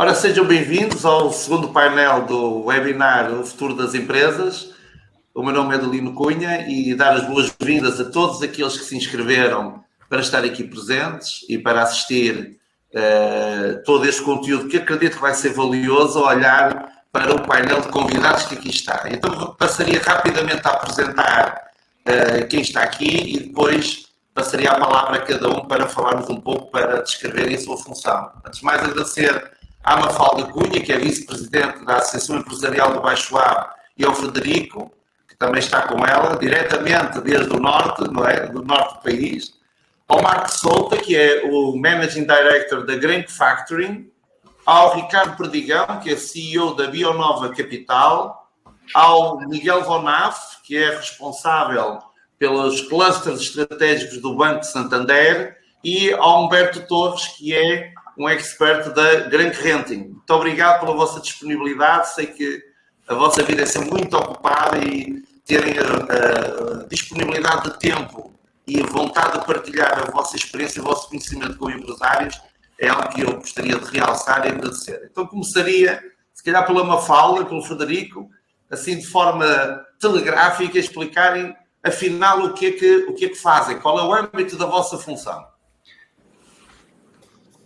Ora, sejam bem-vindos ao segundo painel do webinar O Futuro das Empresas. O meu nome é Adelino Cunha e dar as boas-vindas a todos aqueles que se inscreveram para estar aqui presentes e para assistir todo este conteúdo que acredito que vai ser valioso ao olhar para o painel de convidados que aqui está. Então, passaria rapidamente a apresentar quem está aqui e depois passaria a palavra a cada um para falarmos um pouco, para descreverem a sua função. Antes de mais, agradecer à Mafalda Cunha, que é vice-presidente da Associação Empresarial do Baixo Ave, e ao Frederico, que também está com ela, diretamente desde o norte, não é? Do norte do país, ao Marco Souta, que é o Managing Director da Grain Factoring, ao Ricardo Perdigão, que é CEO da Bionova Capital, ao Miguel Vonaf, que é responsável pelos clusters estratégicos do Banco de Santander, e ao Humberto Torres, que é um expert da Grank Renting. Muito obrigado pela vossa disponibilidade. Sei que a vossa vida é sempre muito ocupada e terem a disponibilidade de tempo e a vontade de partilhar a vossa experiência e o vosso conhecimento com empresários é algo que eu gostaria de realçar e agradecer. Então começaria, se calhar, pela Mafalda, pelo Frederico, assim de forma telegráfica, explicarem afinal o que é que fazem, qual é o âmbito da vossa função.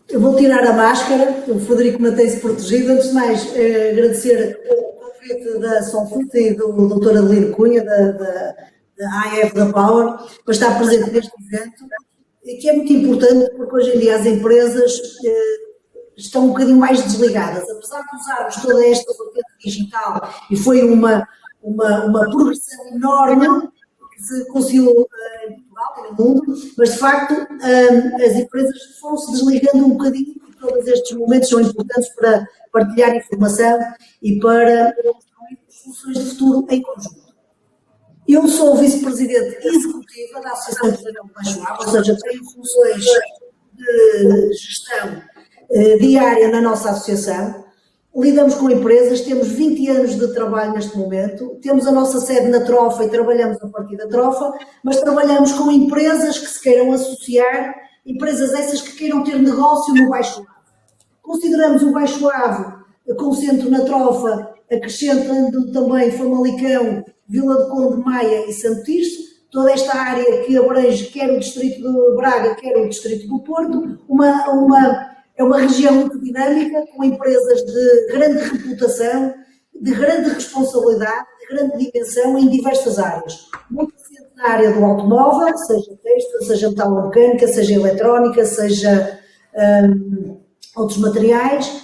Eu vou tirar a máscara, o Frederico mantém-se protegido. Antes de mais, agradecer o convite da Solfit e do Dr. Adelino Cunha, da AF da Power, para estar presente neste evento, que é muito importante porque hoje em dia as empresas estão um bocadinho mais desligadas. Apesar de usarmos toda esta vertente digital, e foi uma progressão enorme que se conseguiu em Portugal e no mundo, mas de facto as empresas foram-se desligando um bocadinho, porque todos estes momentos são importantes para partilhar informação e para construir soluções de futuro em conjunto. Eu sou vice-presidente executiva da Associação Empresarial do Baixo Ave, ou seja, tenho funções de gestão diária na nossa associação. Lidamos com empresas, temos 20 anos de trabalho neste momento, temos a nossa sede na Trofa e trabalhamos a partir da Trofa, mas trabalhamos com empresas que se queiram associar, empresas essas que queiram ter negócio no Baixo Ave. Consideramos o Baixo Ave, com o centro na Trofa, acrescentando também Famalicão, Vila do Conde, Maia e Santo Tirso, toda esta área que abrange quer o distrito de Braga, quer o distrito do Porto, é uma região muito dinâmica, com empresas de grande reputação, de grande responsabilidade, de grande dimensão em diversas áreas. Muito presente na área do automóvel, seja têxtil, seja metalomecânica, seja eletrónica, seja outros materiais.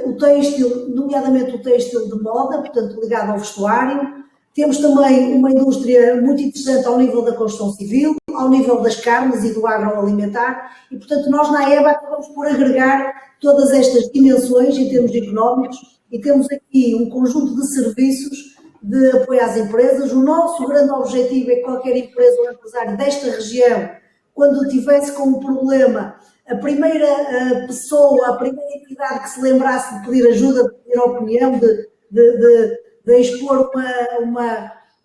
O têxtil, nomeadamente o têxtil de moda, portanto ligado ao vestuário. Temos também uma indústria muito interessante ao nível da construção civil, ao nível das carnes e do agroalimentar, e portanto nós na EBA acabamos por agregar todas estas dimensões em termos económicos e temos aqui um conjunto de serviços de apoio às empresas. O nosso grande objetivo é que qualquer empresa ou empresário desta região, quando tivesse com um problema, a primeira pessoa, a primeira entidade que se lembrasse de pedir ajuda, de pedir opinião, de expor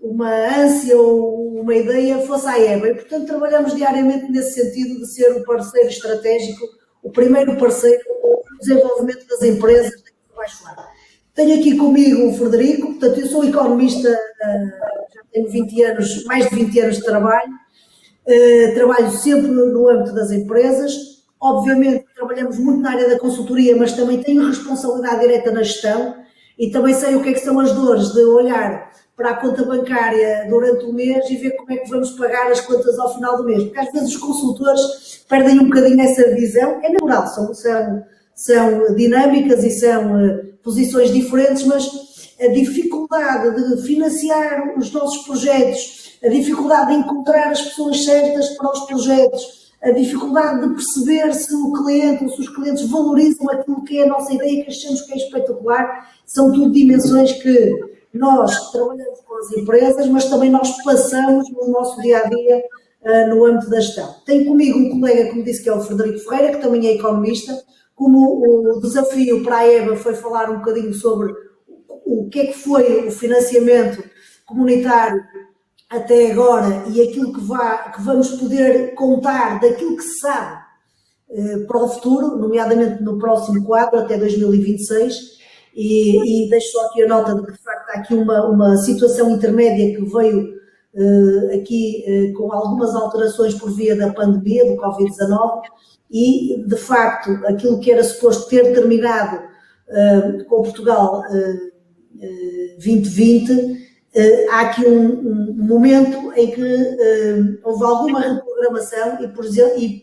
uma ânsia ou uma ideia, fosse a EBA. E, portanto, trabalhamos diariamente nesse sentido de ser o parceiro estratégico, o primeiro parceiro no desenvolvimento das empresas do Baixo Ave. Tenho aqui comigo o Frederico, portanto, eu sou economista, já tenho 20 anos, mais de 20 anos de trabalho, trabalho sempre no âmbito das empresas. Obviamente, trabalhamos muito na área da consultoria, mas também tenho responsabilidade direta na gestão. E também sei o que é que são as dores de olhar para a conta bancária durante o mês e ver como é que vamos pagar as contas ao final do mês. Porque às vezes os consultores perdem um bocadinho essa visão. É natural, são dinâmicas e são posições diferentes, mas a dificuldade de financiar os nossos projetos, a dificuldade de encontrar as pessoas certas para os projetos, a dificuldade de perceber se o cliente ou se os clientes valorizam aquilo que é a nossa ideia, que achamos que é espetacular, são tudo dimensões que nós trabalhamos com as empresas, mas também nós passamos no nosso dia-a-dia no âmbito da gestão. Tenho comigo um colega, como disse, que é o Frederico Ferreira, que também é economista. Como o desafio para a EBA foi falar um bocadinho sobre o que é que foi o financiamento comunitário até agora e aquilo que vamos poder contar daquilo que se sabe para o futuro, nomeadamente no próximo quadro, até 2026, e deixo só aqui a nota de que, de facto, há aqui uma situação intermédia que veio aqui com algumas alterações por via da pandemia, do Covid-19, e, de facto, aquilo que era suposto ter terminado com Portugal 2020, há aqui um momento em que houve alguma reprogramação e,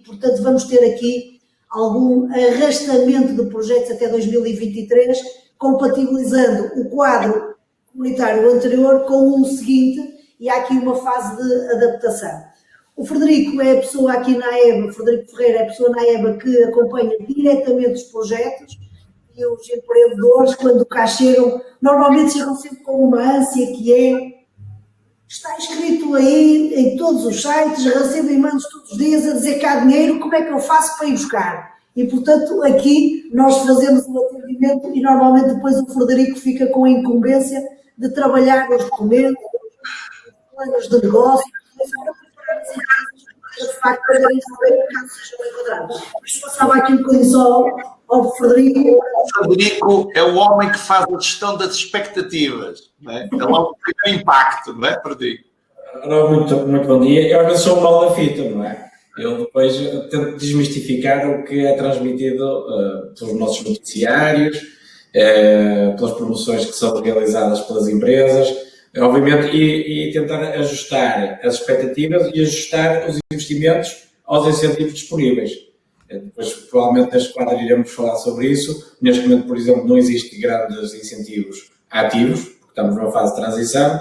portanto, vamos ter aqui algum arrastamento de projetos até 2023, compatibilizando o quadro comunitário anterior com o seguinte, e há aqui uma fase de adaptação. O Frederico é a pessoa aqui na AEBA, o Frederico Ferreira é a pessoa na AEBA que acompanha diretamente os projetos, e os empreendedores, quando cá chegam, normalmente chegam sempre com uma ânsia que está escrito aí em todos os sites, recebo e-mails todos os dias a dizer que há dinheiro, como é que eu faço para ir buscar? E, portanto, aqui nós fazemos o atendimento e normalmente depois o Frederico fica com a incumbência de trabalhar os documentos, os planos de negócio, para preparar as empresas para, de facto, poderem saber caso sejam enquadrados. Mas passava aqui um bocadinho só ao Frederico. O Frederico é o homem que faz a gestão das expectativas, não é? É logo o primeiro impacto, não é, Frederico? Muito bom dia. Eu às vezes sou o mal da fita, não é? Eu depois tento desmistificar o que é transmitido pelos nossos noticiários, pelas promoções que são realizadas pelas empresas, obviamente, e tentar ajustar as expectativas e ajustar os investimentos aos incentivos disponíveis. Depois, provavelmente, neste quadro iremos falar sobre isso. Neste momento, por exemplo, não existe grandes incentivos ativos, porque estamos numa fase de transição,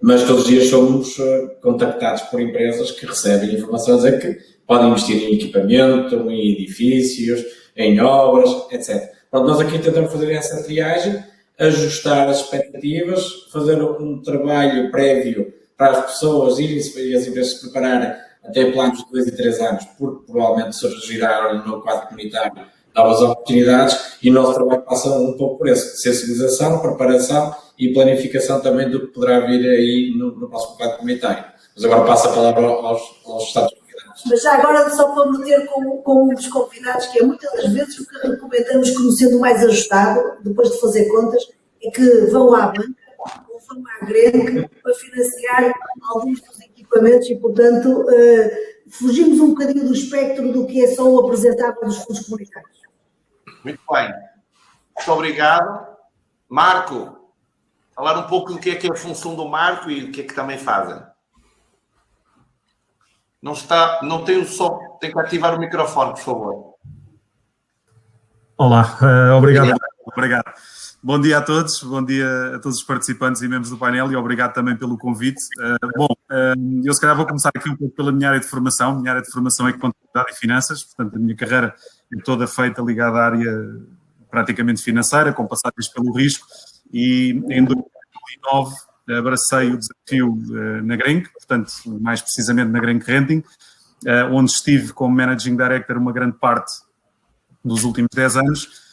mas todos os dias somos contactados por empresas que recebem informações a que podem investir em equipamento, em edifícios, em obras, etc. Pronto, nós aqui tentamos fazer essa triagem, ajustar as expectativas, fazer um trabalho prévio para as pessoas irem e as empresas se prepararem até planos de 2 e 3 anos, porque provavelmente surgirão no quadro comunitário novas oportunidades, e o nosso trabalho passa um pouco por isso: sensibilização, preparação e planificação também do que poderá vir aí no próximo quadro comunitário. Mas agora passo a palavra aos Estados convidados. Mas já agora, só para meter com um dos convidados, que é muitas das vezes o que recomendamos como sendo mais ajustado, depois de fazer contas, é que vão à banca ou vão à Grenke para financiar alguns dos equipamentos e, portanto, fugimos um bocadinho do espectro do que é só o apresentável dos fundos comunitários. Muito bem. Muito obrigado. Marco, falar um pouco do que é a função do Marco e o que é que também fazem. Não tem o som, tem que ativar o microfone, por favor. Olá, obrigado. Bom dia a todos, bom dia a todos os participantes e membros do painel, e obrigado também pelo convite. Eu se calhar vou começar aqui um pouco pela minha área de formação. A minha área de formação é Contabilidade e Finanças, portanto a minha carreira é toda feita ligada à área praticamente financeira, com passagens pelo risco, e em 2009 abracei o desafio na Grenke, portanto mais precisamente na Grenke Renting, onde estive como Managing Director uma grande parte dos últimos 10 anos.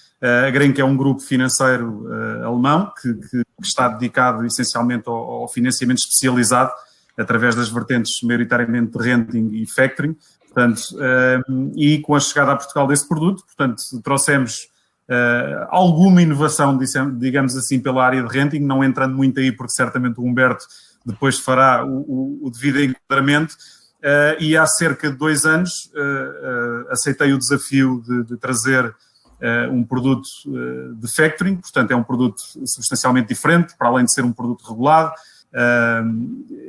A Grenke é um grupo financeiro alemão que está dedicado essencialmente ao financiamento especializado através das vertentes maioritariamente de renting e factoring, portanto, e com a chegada a Portugal desse produto, portanto, trouxemos alguma inovação, digamos assim, pela área de renting, não entrando muito aí porque certamente o Humberto depois fará o devido enquadramento, e há cerca de 2 anos aceitei o desafio de trazer um produto de factoring, portanto é um produto substancialmente diferente, para além de ser um produto regulado,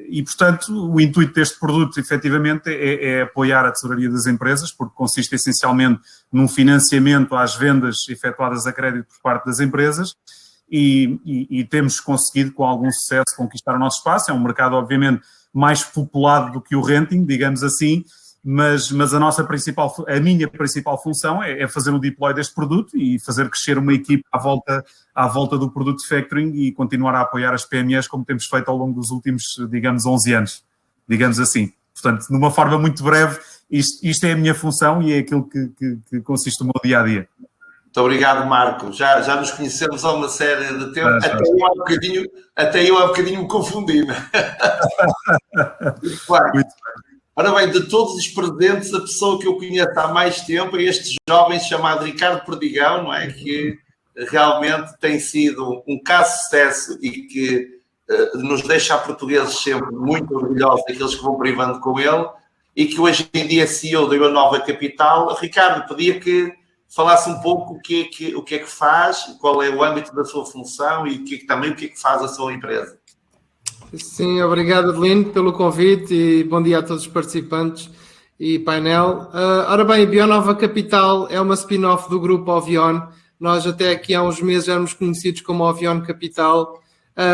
e portanto o intuito deste produto efetivamente é apoiar a tesouraria das empresas, porque consiste essencialmente num financiamento às vendas efetuadas a crédito por parte das empresas, e temos conseguido com algum sucesso conquistar o nosso espaço. É um mercado obviamente mais populado do que o renting, digamos assim, mas a minha principal função é fazer o deploy deste produto e fazer crescer uma equipe à volta do produto de factoring e continuar a apoiar as PMEs como temos feito ao longo dos últimos, digamos, 11 anos, digamos assim. Portanto, numa forma muito breve, isto é a minha função e é aquilo que consiste o meu dia-a-dia. Muito obrigado, Marco. Já nos conhecemos há uma série de tempo. Até eu há bocadinho me confundi. Muito bem. Ora bem, de todos os presentes, a pessoa que eu conheço há mais tempo é este jovem chamado Ricardo Perdigão, não é? Que realmente tem sido um caso de sucesso e que nos deixa a portugueses sempre muito orgulhosos daqueles que vão privando com ele, e que hoje em dia é CEO da Nova Capital. Ricardo, pedia que falasse um pouco o que é que faz, qual é o âmbito da sua função e também o que é que faz a sua empresa. Sim, obrigado, Adelino, pelo convite e bom dia a todos os participantes e painel. Ora bem, Bionova Capital é uma spin-off do grupo Ovion. Nós até aqui há uns meses éramos conhecidos como Ovion Capital.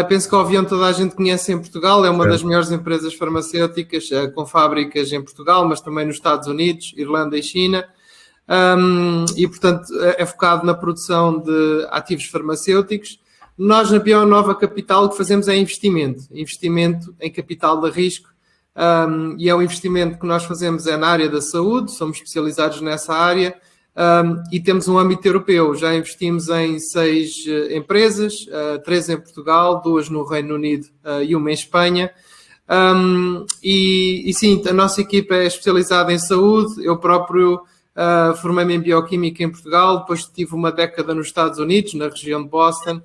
Penso que a Ovion toda a gente conhece em Portugal, é uma das maiores empresas farmacêuticas com fábricas em Portugal, mas também nos Estados Unidos, Irlanda e China. E, portanto, é focado na produção de ativos farmacêuticos. Nós, na Bionova Capital, o que fazemos é investimento em capital de risco, e é um investimento que nós fazemos na área da saúde, somos especializados nessa área, e temos um âmbito europeu. Já investimos em 6 empresas, 3 em Portugal, 2 no Reino Unido e 1 em Espanha. E sim, a nossa equipa é especializada em saúde. Eu próprio formei-me em Bioquímica em Portugal, depois tive uma década nos Estados Unidos, na região de Boston,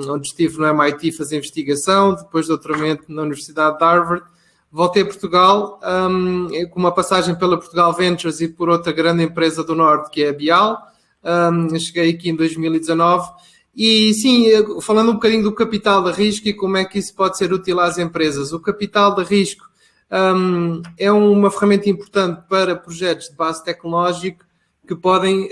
onde estive no MIT a fazer investigação, depois doutoramento na Universidade de Harvard. Voltei a Portugal com uma passagem pela Portugal Ventures e por outra grande empresa do Norte, que é a Bial. Cheguei aqui em 2019 e sim, falando um bocadinho do capital de risco e como é que isso pode ser útil às empresas. O capital de risco é uma ferramenta importante para projetos de base tecnológico que pode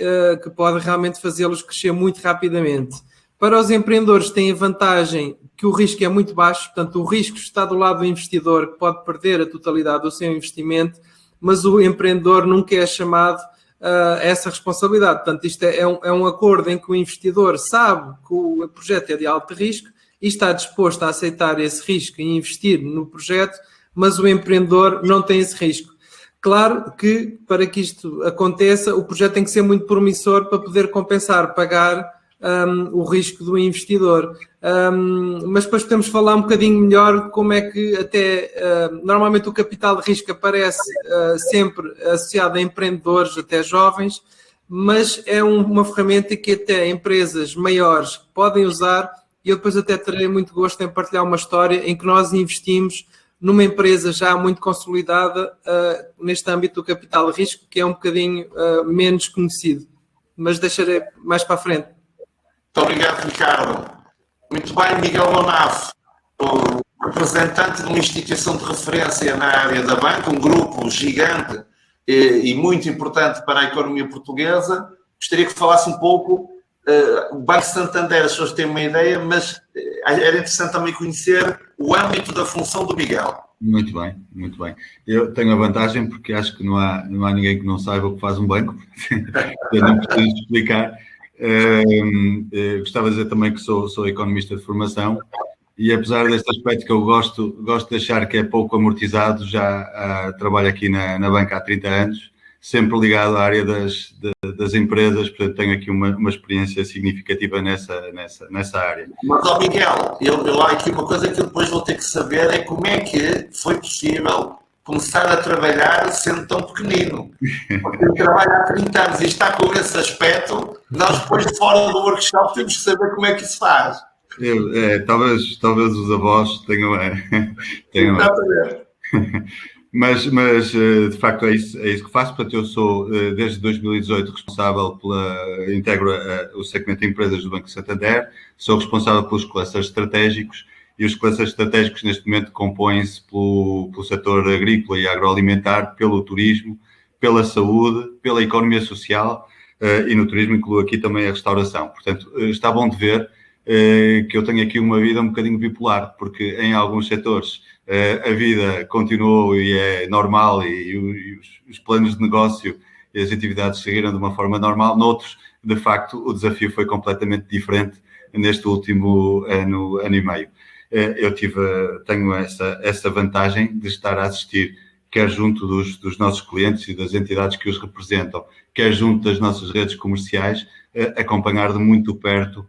realmente fazê-los crescer muito rapidamente. Para os empreendedores tem a vantagem que o risco é muito baixo, portanto o risco está do lado do investidor, que pode perder a totalidade do seu investimento, mas o empreendedor nunca é chamado a essa responsabilidade. Portanto, isto é um acordo em que o investidor sabe que o projeto é de alto risco e está disposto a aceitar esse risco e investir no projeto, mas o empreendedor não tem esse risco. Claro que, para que isto aconteça, o projeto tem que ser muito promissor para poder compensar, pagar o risco do investidor. Mas depois podemos falar um bocadinho melhor de como é que normalmente o capital de risco aparece sempre associado a empreendedores, até jovens, mas é uma ferramenta que até empresas maiores podem usar, e eu depois até terei muito gosto em partilhar uma história em que nós investimos numa empresa já muito consolidada neste âmbito do capital de risco, que é um bocadinho menos conhecido, mas deixarei mais para a frente. Muito obrigado, Ricardo. Muito bem, Miguel Monaf, o representante de uma instituição de referência na área da banca, um grupo gigante e muito importante para a economia portuguesa. Gostaria que falasse um pouco. O Banco Santander, as pessoas têm uma ideia, mas era interessante também conhecer o âmbito da função do Miguel. Muito bem, muito bem. Eu tenho a vantagem porque acho que não há ninguém que não saiba o que faz um banco. Eu não preciso explicar. Gostava de dizer também que sou economista de formação e apesar deste aspecto que eu gosto de achar que é pouco amortizado, já trabalho aqui na banca há 30 anos, sempre ligado à área das empresas, portanto tenho aqui uma experiência significativa nessa área. Mas, ó Miguel, eu há aqui uma coisa que eu depois vou ter que saber, é como é que foi possível começar a trabalhar sendo tão pequenino. Porque trabalha há 30 anos e está com esse aspecto, nós depois de fora do workshop temos que saber como é que isso faz. Talvez os avós tenham mas de facto é isso que faço. Portanto, eu sou desde 2018 responsável integro o segmento de empresas do Banco Santander, sou responsável pelos clusters estratégicos. E os clusters estratégicos, neste momento, compõem-se pelo setor agrícola e agroalimentar, pelo turismo, pela saúde, pela economia social e no turismo incluo aqui também a restauração. Portanto, está bom de ver que eu tenho aqui uma vida um bocadinho bipolar, porque em alguns setores a vida continuou e é normal e os planos de negócio e as atividades seguiram de uma forma normal. Noutros, de facto, o desafio foi completamente diferente neste último ano e meio. Eu tenho essa vantagem de estar a assistir, quer junto dos nossos clientes e das entidades que os representam, quer junto das nossas redes comerciais, acompanhar de muito perto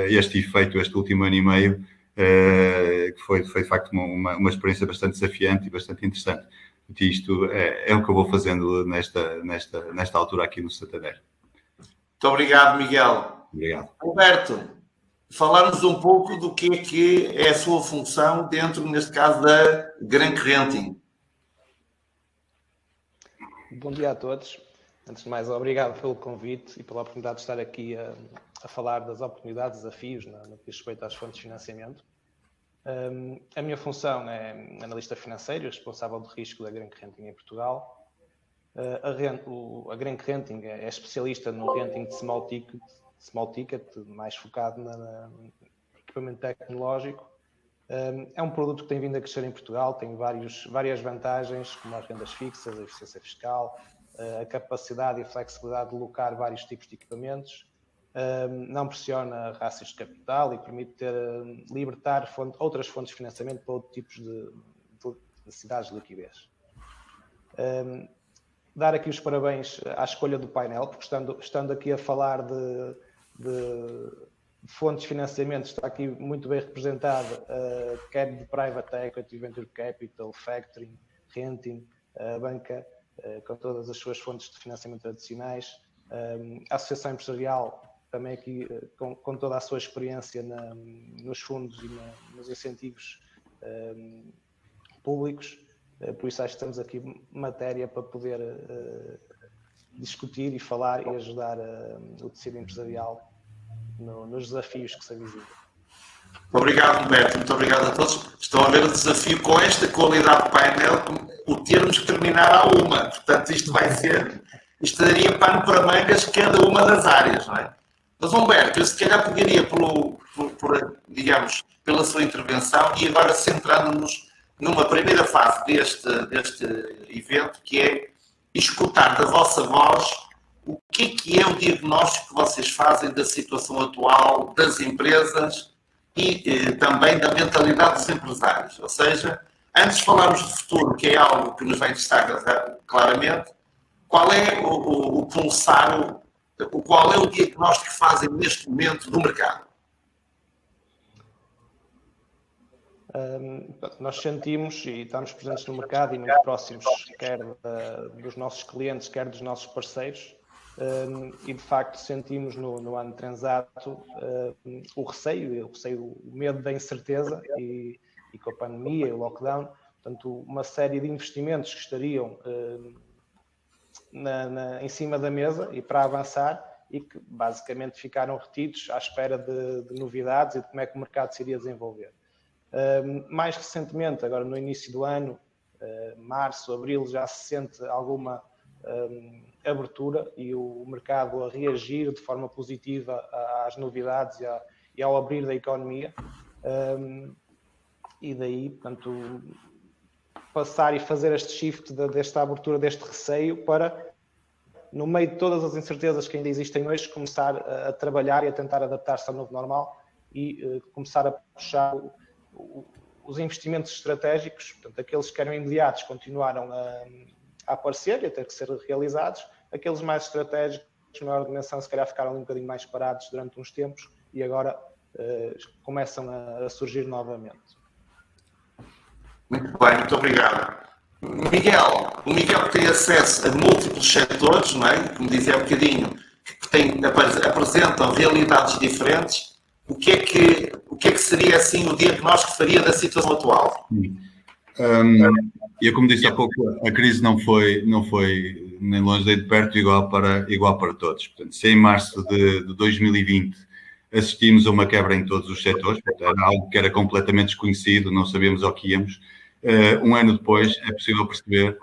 este efeito, este último ano e meio, que foi de facto uma experiência bastante desafiante e bastante interessante. E isto é o que eu vou fazendo nesta altura aqui no Santander. Muito obrigado, Miguel. Obrigado. Alberto, falar-nos um pouco do que é a sua função dentro, neste caso, da Grank Renting. Bom dia a todos. Antes de mais, obrigado pelo convite e pela oportunidade de estar aqui a falar das oportunidades, desafios no que diz respeito às fontes de financiamento. A minha função é analista financeiro, responsável de risco da Grank Renting em Portugal. A Grank Renting é especialista no renting de small ticket, mais focado no equipamento tecnológico. É um produto que tem vindo a crescer em Portugal, tem várias vantagens, como as rendas fixas, a eficiência fiscal, a capacidade e a flexibilidade de alocar vários tipos de equipamentos, não pressiona rácios de capital e permite libertar outras fontes de financiamento para outros tipos de necessidades de liquidez. Dar aqui os parabéns à escolha do painel, porque estando aqui a falar de fontes de financiamento, está aqui muito bem representado, quer de private equity, venture capital, factoring, renting, banca, com todas as suas fontes de financiamento tradicionais, a associação empresarial também aqui com toda a sua experiência nos fundos e nos incentivos públicos, por isso acho que temos aqui matéria para poder discutir e falar e ajudar o tecido empresarial nos desafios que se avizinham. Muito obrigado, Humberto. Muito obrigado a todos. Estão a ver o desafio com esta qualidade de painel, o termos que terminar a uma. Portanto, isto daria pano para mangas cada uma das áreas, não é? Mas, Humberto, eu se calhar pegaria digamos, pela sua intervenção e agora centrando-nos numa primeira fase deste evento, que é escutar da vossa voz o que é o diagnóstico que vocês fazem da situação atual das empresas e também da mentalidade dos empresários. Ou seja, antes de falarmos de futuro, que é algo que nos vai destacar claramente, qual é o pulsar, qual é o diagnóstico que fazem neste momento do mercado? Nós sentimos e estamos presentes no mercado e muito próximos, quer dos nossos clientes, quer dos nossos parceiros, e de facto sentimos no ano transato o receio, o medo da incerteza e com a pandemia e o lockdown, portanto uma série de investimentos que estariam em cima da mesa e para avançar e que basicamente ficaram retidos à espera de novidades e de como é que o mercado se iria desenvolver. Mais recentemente, agora no início do ano, março, abril, já se sente alguma abertura e o mercado a reagir de forma positiva às novidades e ao abrir da economia. E daí, portanto, passar e fazer este shift desta abertura, deste receio para, no meio de todas as incertezas que ainda existem hoje, começar a trabalhar e a tentar adaptar-se ao novo normal e começar a puxar os investimentos estratégicos, portanto, aqueles que eram imediatos continuaram a aparecer e a ter que ser realizados, aqueles mais estratégicos, de maior dimensão, se calhar ficaram um bocadinho mais parados durante uns tempos e agora começam a surgir novamente. Muito bem, muito obrigado. O Miguel tem acesso a múltiplos setores, não é? Como dizia há um bocadinho, que apresentam realidades diferentes. O que é que seria assim o diagnóstico que faria da situação atual? Eu, como disse há pouco, a crise não foi nem longe nem de perto igual para todos. Portanto, se em março de 2020 assistimos a uma quebra em todos os setores, portanto, era algo que era completamente desconhecido, não sabíamos ao que íamos, um ano depois é possível perceber,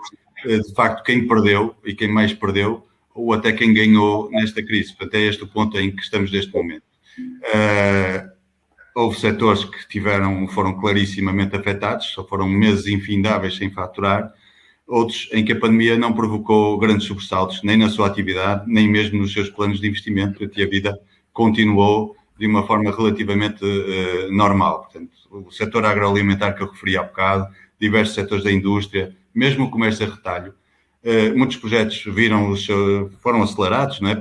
de facto, quem perdeu e quem mais perdeu, ou até quem ganhou nesta crise. Portanto, é este o ponto em que estamos neste momento. Houve setores que foram clarissimamente afetados, só foram meses infindáveis sem faturar, outros em que a pandemia não provocou grandes sobressaltos, nem na sua atividade, nem mesmo nos seus planos de investimento, e a vida continuou de uma forma relativamente normal. Portanto, o setor agroalimentar que eu referi há bocado, diversos setores da indústria, mesmo o comércio a retalho, muitos projetos foram acelerados, não é?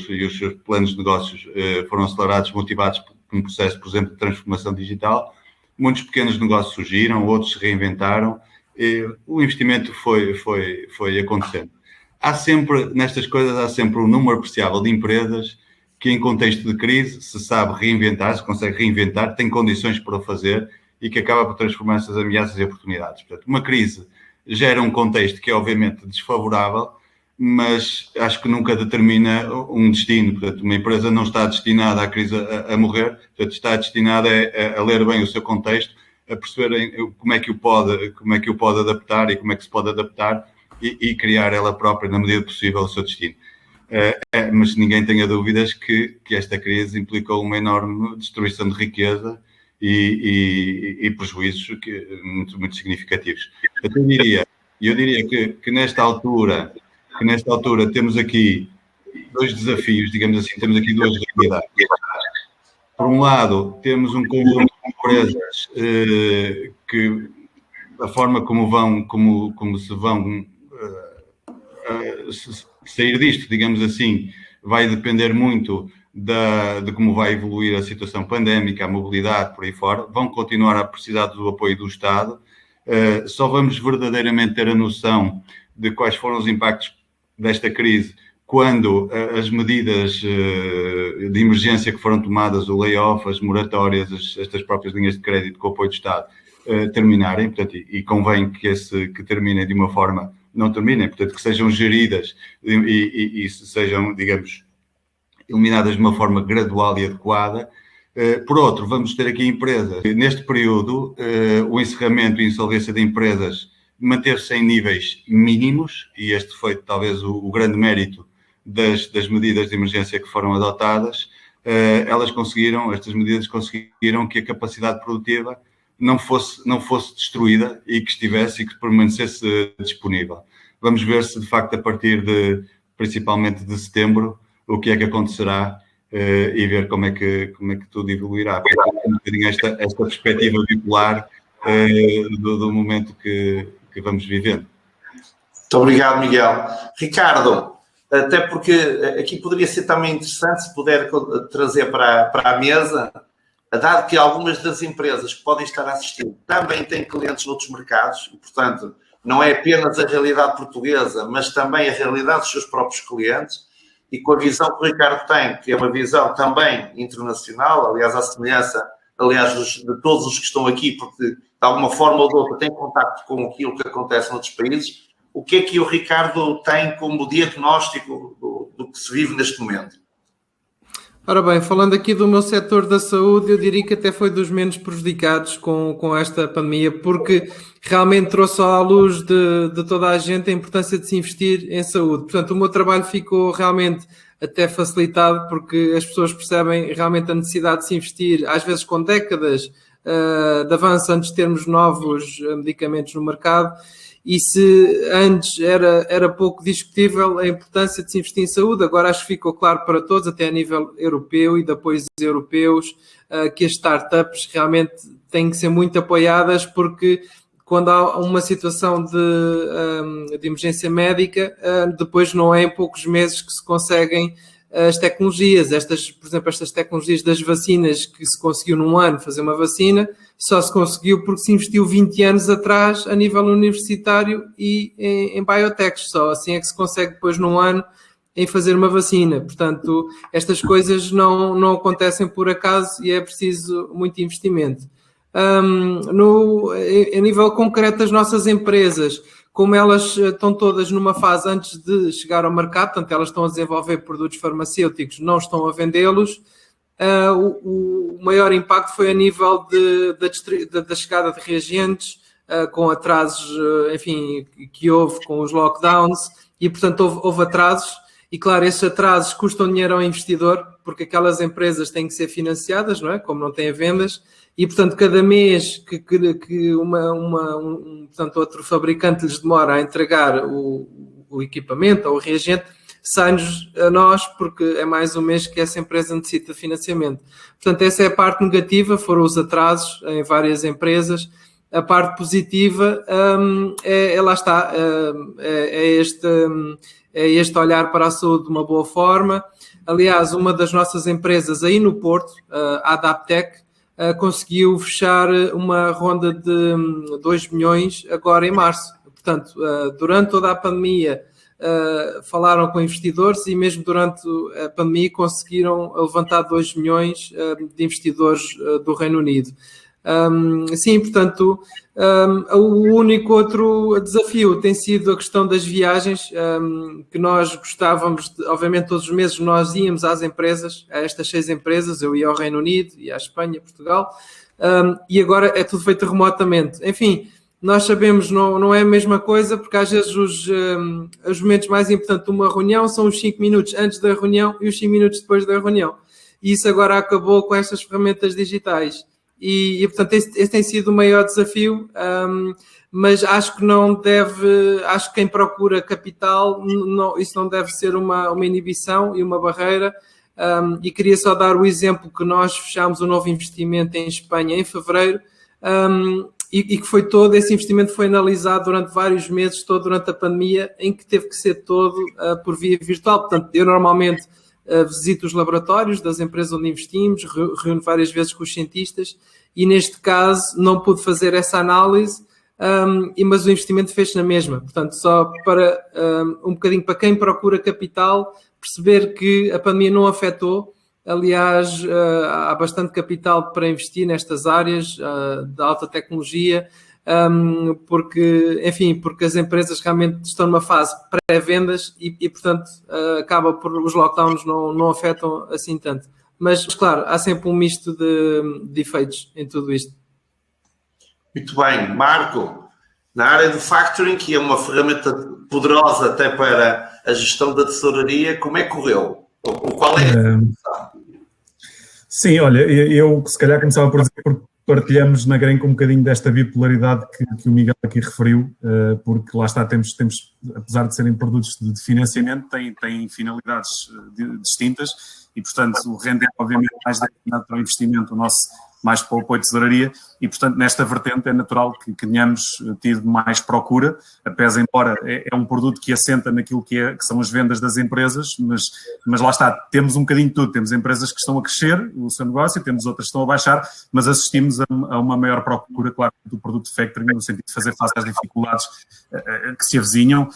E os seus planos de negócios foram acelerados, motivados por um processo, por exemplo, de transformação digital, muitos pequenos negócios surgiram, outros se reinventaram, o investimento foi acontecendo. Nestas coisas, há sempre um número apreciável de empresas que, em contexto de crise, se sabe reinventar, se consegue reinventar, tem condições para o fazer e que acaba por transformar essas ameaças em oportunidades. Portanto, uma crise gera um contexto que é, obviamente, desfavorável, mas acho que nunca determina um destino. Portanto, uma empresa não está destinada à crise a morrer, portanto, está destinada a ler bem o seu contexto, a perceber como é que o pode adaptar e como é que se pode adaptar e criar ela própria, na medida possível, o seu destino. Mas ninguém tenha dúvidas que esta crise implicou uma enorme destruição de riqueza e prejuízos muito significativos. Eu diria que nesta altura temos aqui dois desafios, digamos assim, temos aqui duas realidades. Por um lado, temos um conjunto de empresas que a forma como se vão sair disto, digamos assim, vai depender muito de como vai evoluir a situação pandémica, a mobilidade, por aí fora. Vão continuar a precisar do apoio do Estado. Só vamos verdadeiramente ter a noção de quais foram os impactos desta crise quando as medidas de emergência que foram tomadas, o layoff, as moratórias, estas próprias linhas de crédito com o apoio do Estado, terminarem. Portanto, e convém que terminem de uma forma, não terminem, portanto, que sejam geridas e sejam, digamos, eliminadas de uma forma gradual e adequada. Por outro, vamos ter aqui empresas. Neste período, o encerramento e insolvência de empresas manter-se em níveis mínimos, e este foi talvez o grande mérito das medidas de emergência que foram adotadas. Estas medidas conseguiram que a capacidade produtiva não fosse destruída e que permanecesse disponível. Vamos ver se, de facto, a partir principalmente de setembro, o que é que acontecerá e ver como é que tudo evoluirá. Um bocadinho esta perspectiva bipolar do momento que vamos vivendo. Muito obrigado, Miguel. Ricardo, até porque aqui poderia ser também interessante se puder trazer para a mesa, dado que algumas das empresas que podem estar a assistir também têm clientes noutros mercados, e, portanto, não é apenas a realidade portuguesa, mas também a realidade dos seus próprios clientes, e com a visão que o Ricardo tem, que é uma visão também internacional, aliás, à semelhança, de todos os que estão aqui, porque de alguma forma ou de outra têm contacto com aquilo que acontece noutros países. O que é que o Ricardo tem como diagnóstico do que se vive neste momento? Ora bem, falando aqui do meu setor da saúde, eu diria que até foi dos menos prejudicados com esta pandemia, porque realmente trouxe à luz de toda a gente a importância de se investir em saúde. Portanto, o meu trabalho ficou realmente até facilitado, porque as pessoas percebem realmente a necessidade de se investir, às vezes com décadas de avanço antes de termos novos medicamentos no mercado. E se antes era pouco discutível a importância de se investir em saúde, agora acho que ficou claro para todos, até a nível europeu e de apoios europeus, que as startups realmente têm que ser muito apoiadas, porque quando há uma situação de emergência médica, depois não é em poucos meses que se conseguem as tecnologias. Por exemplo, estas tecnologias das vacinas, que se conseguiu num ano fazer uma vacina, só se conseguiu porque se investiu 20 anos atrás a nível universitário e em biotechs. Só assim é que se consegue depois num ano em fazer uma vacina. Portanto, estas coisas não acontecem por acaso e é preciso muito investimento. A nível concreto das nossas empresas, como elas estão todas numa fase antes de chegar ao mercado, portanto elas estão a desenvolver produtos farmacêuticos, não estão a vendê-los, o maior impacto foi a nível da chegada de reagentes, com atrasos, enfim, que houve com os lockdowns, e portanto houve atrasos, e claro, esses atrasos custam dinheiro ao investidor, porque aquelas empresas têm que ser financiadas, não é? Como não têm vendas, e portanto cada mês que portanto, outro fabricante lhes demora a entregar o equipamento ou o reagente, sai-nos a nós, porque é mais um mês que essa empresa necessita de financiamento. Portanto, essa é a parte negativa, foram os atrasos em várias empresas. A parte positiva lá está, é este olhar para a saúde de uma boa forma. Aliás, uma das nossas empresas aí no Porto, a Adaptec, conseguiu fechar uma ronda de 2 milhões agora em março. Portanto, durante toda a pandemia falaram com investidores e mesmo durante a pandemia conseguiram levantar 2 milhões de investidores do Reino Unido. Sim, portanto, o único outro desafio tem sido a questão das viagens, que nós gostávamos, obviamente todos os meses nós íamos às empresas, a estas 6 empresas, eu ia ao Reino Unido, ia à Espanha, Portugal, e agora é tudo feito remotamente. Enfim, nós sabemos, não é a mesma coisa, porque às vezes os momentos mais importantes de uma reunião são os 5 minutos antes da reunião e os 5 minutos depois da reunião. E isso agora acabou com estas ferramentas digitais. E portanto, esse tem sido o maior desafio, mas acho que acho que quem procura capital, isso não deve ser uma inibição e uma barreira. E queria só dar o exemplo que nós fechámos um novo investimento em Espanha em fevereiro, e que todo esse investimento foi analisado durante vários meses, todo durante a pandemia, em que teve que ser todo por via virtual. Portanto, eu normalmente visito os laboratórios das empresas onde investimos, reúno várias vezes com os cientistas e neste caso não pude fazer essa análise, mas o investimento fez-se na mesma. Portanto, só para um bocadinho para quem procura capital, perceber que a pandemia não afetou. Aliás, há bastante capital para investir nestas áreas da alta tecnologia, porque as empresas realmente estão numa fase pré-vendas e portanto, acaba por os lockdowns não afetam assim tanto. Mas, claro, há sempre um misto de efeitos em tudo isto. Muito bem. Marco, na área do factoring, que é uma ferramenta poderosa até para a gestão da tesouraria, como é que correu? Qual é a situação? Sim, olha, eu se calhar começava por dizer porque partilhamos na Grenco um bocadinho desta bipolaridade que o Miguel aqui referiu, porque lá está, temos apesar de serem produtos de financiamento, têm finalidades distintas e, portanto, o rende é obviamente mais destinado para o investimento, o nosso mais para o apoio de tesouraria e, portanto, nesta vertente é natural que tenhamos tido mais procura, apesar embora é um produto que assenta naquilo que são as vendas das empresas, mas lá está, temos um bocadinho de tudo, temos empresas que estão a crescer o seu negócio, temos outras que estão a baixar, mas assistimos a uma maior procura, claro, do produto de factoring, no sentido de fazer face às dificuldades que se avizinham,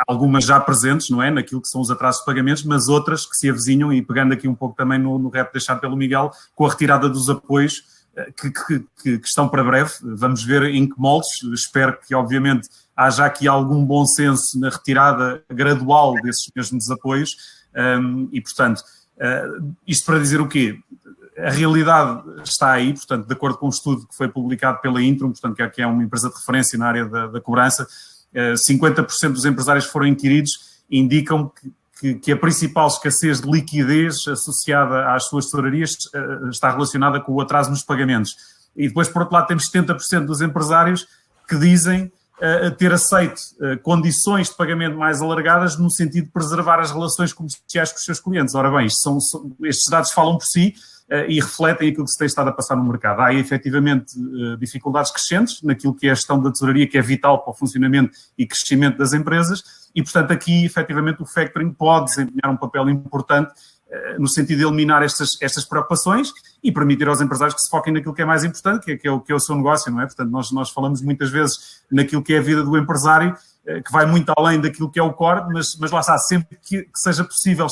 algumas já presentes, não é, naquilo que são os atrasos de pagamentos, mas outras que se avizinham e pegando aqui um pouco também no rap deixado pelo Miguel, com a retirada dos apoios que estão para breve. Vamos ver em que moldes. Espero que, obviamente, haja aqui algum bom senso na retirada gradual desses mesmos apoios e, portanto, isto para dizer o quê? A realidade está aí, portanto, de acordo com um estudo que foi publicado pela Intrum, portanto, que é uma empresa de referência na área da cobrança, 50% dos empresários que foram inquiridos indicam que a principal escassez de liquidez associada às suas tesourarias está relacionada com o atraso nos pagamentos. E depois, por outro lado, temos 70% dos empresários que dizem ter aceito condições de pagamento mais alargadas no sentido de preservar as relações comerciais com os seus clientes. Ora bem, estes dados falam por si e refletem aquilo que se tem estado a passar no mercado. Há, efetivamente, dificuldades crescentes naquilo que é a gestão da tesouraria, que é vital para o funcionamento e crescimento das empresas, e, portanto, aqui, efetivamente, o factoring pode desempenhar um papel importante no sentido de eliminar estas preocupações e permitir aos empresários que se foquem naquilo que é mais importante, que é o seu negócio, não é? Portanto, nós falamos muitas vezes naquilo que é a vida do empresário, que vai muito além daquilo que é o core, mas lá está, sempre que seja possível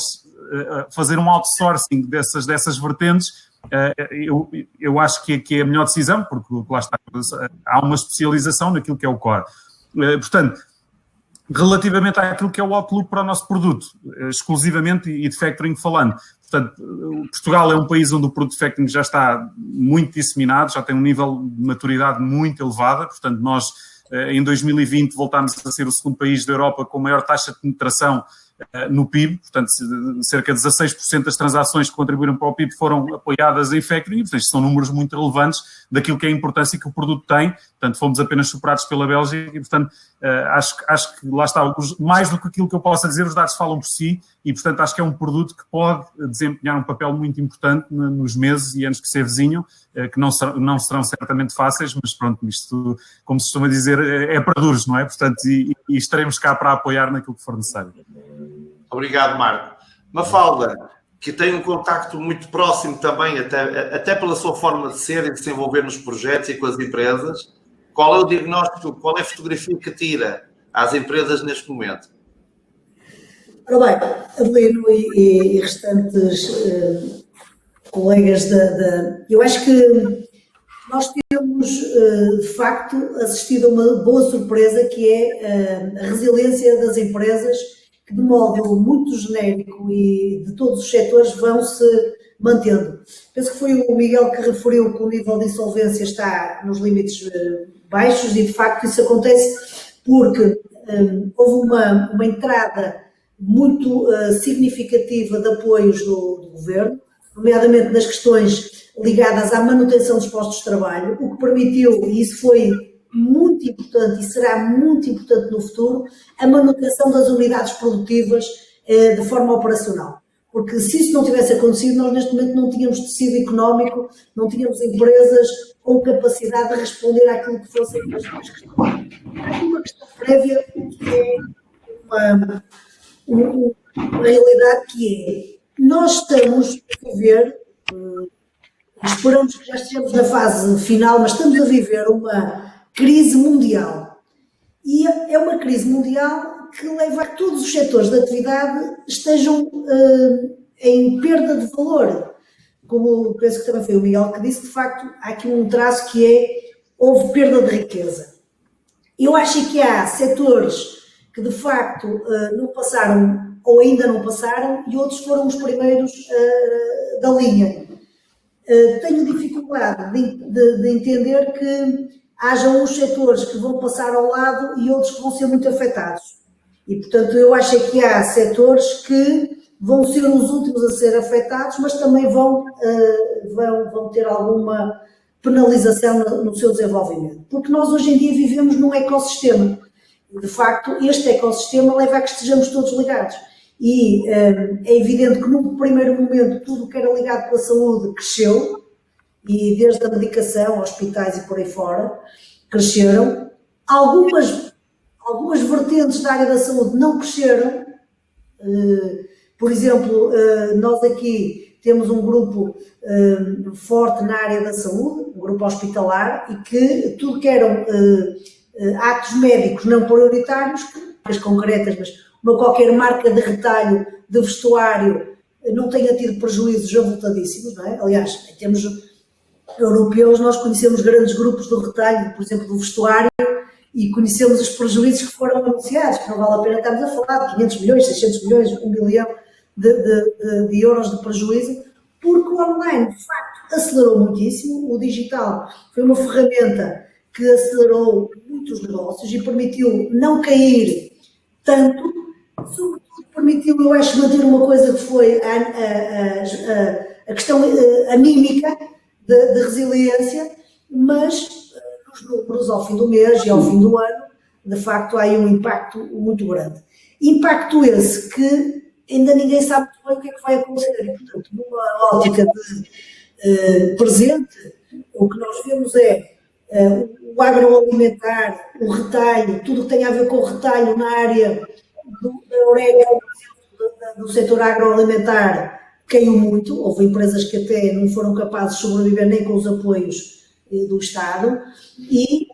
fazer um outsourcing dessas vertentes, eu acho que é a melhor decisão, porque lá está, há uma especialização naquilo que é o core. Portanto, relativamente àquilo que é o outlook para o nosso produto, exclusivamente e de factoring falando. Portanto, Portugal é um país onde o produto de factoring já está muito disseminado, já tem um nível de maturidade muito elevada, portanto, nós em 2020 voltámos a ser o segundo país da Europa com maior taxa de penetração no PIB, portanto, cerca de 16% das transações que contribuíram para o PIB foram apoiadas em factoring, portanto, são números muito relevantes daquilo que é a importância que o produto tem, portanto, fomos apenas superados pela Bélgica e, portanto, acho que lá está, mais do que aquilo que eu possa dizer, os dados falam por si e, portanto, acho que é um produto que pode desempenhar um papel muito importante nos meses e anos que se avizinham, que não serão certamente fáceis, mas pronto, isto, como se costuma dizer, é para duros, não é? Portanto, e estaremos cá para apoiar naquilo que for necessário. Obrigado, Marco. Mafalda, que tem um contacto muito próximo também, até pela sua forma de ser e de se envolver nos projetos e com as empresas. Qual é o diagnóstico, qual é a fotografia que tira às empresas neste momento? Ora bem, Adelino e restantes colegas eu acho que nós temos, de facto, assistido a uma boa surpresa, que é a resiliência das empresas, que de modo muito genérico e de todos os setores vão se mantendo. Penso que foi o Miguel que referiu que o nível de insolvência está nos limites baixos e, de facto, isso acontece porque houve uma entrada muito significativa de apoios do Governo, nomeadamente nas questões ligadas à manutenção dos postos de trabalho, o que permitiu, e isso foi muito importante e será muito importante no futuro, a manutenção das unidades produtivas de forma operacional. Porque se isso não tivesse acontecido, nós neste momento não tínhamos tecido económico, não tínhamos empresas com capacidade de responder àquilo que fossem as questões. Há uma questão prévia que é uma realidade, que é, nós estamos a viver, esperamos que já estejamos na fase final, mas estamos a viver uma crise mundial. E é uma crise mundial que leva a que todos os setores de atividade estejam em perda de valor. Como penso que também foi o Miguel que disse, de facto, há aqui um traço que é, houve perda de riqueza. Eu acho que há setores que de facto não passaram ou ainda não passaram e outros foram os primeiros da linha. Tenho dificuldade de entender que haja uns setores que vão passar ao lado e outros que vão ser muito afetados. E, portanto, eu acho que há setores que vão ser os últimos a ser afetados, mas também vão ter alguma penalização no seu desenvolvimento. Porque nós hoje em dia vivemos num ecossistema. De facto, este ecossistema leva a que estejamos todos ligados. E é evidente que no primeiro momento tudo o que era ligado com a saúde cresceu, e desde a medicação, hospitais e por aí fora, cresceram. Algumas vertentes da área da saúde não cresceram. Por exemplo, nós aqui temos um grupo forte na área da saúde, um grupo hospitalar, e que tudo que eram atos médicos não prioritários, concretas, mas uma qualquer marca de retalho de vestuário não tenha tido prejuízos avultadíssimos, não é? Aliás, em termos europeus, nós conhecemos grandes grupos do retalho, por exemplo, do vestuário, e conhecemos os prejuízos que foram anunciados, que não vale a pena estarmos a falar de 500 milhões, 600 milhões, 1 bilhão de euros de prejuízo, porque o online, de facto, acelerou muitíssimo. O digital foi uma ferramenta que acelerou muitos negócios e permitiu não cair tanto, sobretudo permitiu, eu acho, manter uma coisa que foi a questão anímica de resiliência, mas nos números ao fim do mês e ao fim do ano, de facto, há aí um impacto muito grande. Impacto esse que ainda ninguém sabe muito bem o que é que vai acontecer. E, portanto, numa ótica de presente, o que nós vemos é o agroalimentar, o retalho, tudo o que tem a ver com o retalho na área da Eureka, por exemplo, do setor agroalimentar, caiu muito. Houve empresas que até não foram capazes de sobreviver nem com os apoios do Estado e,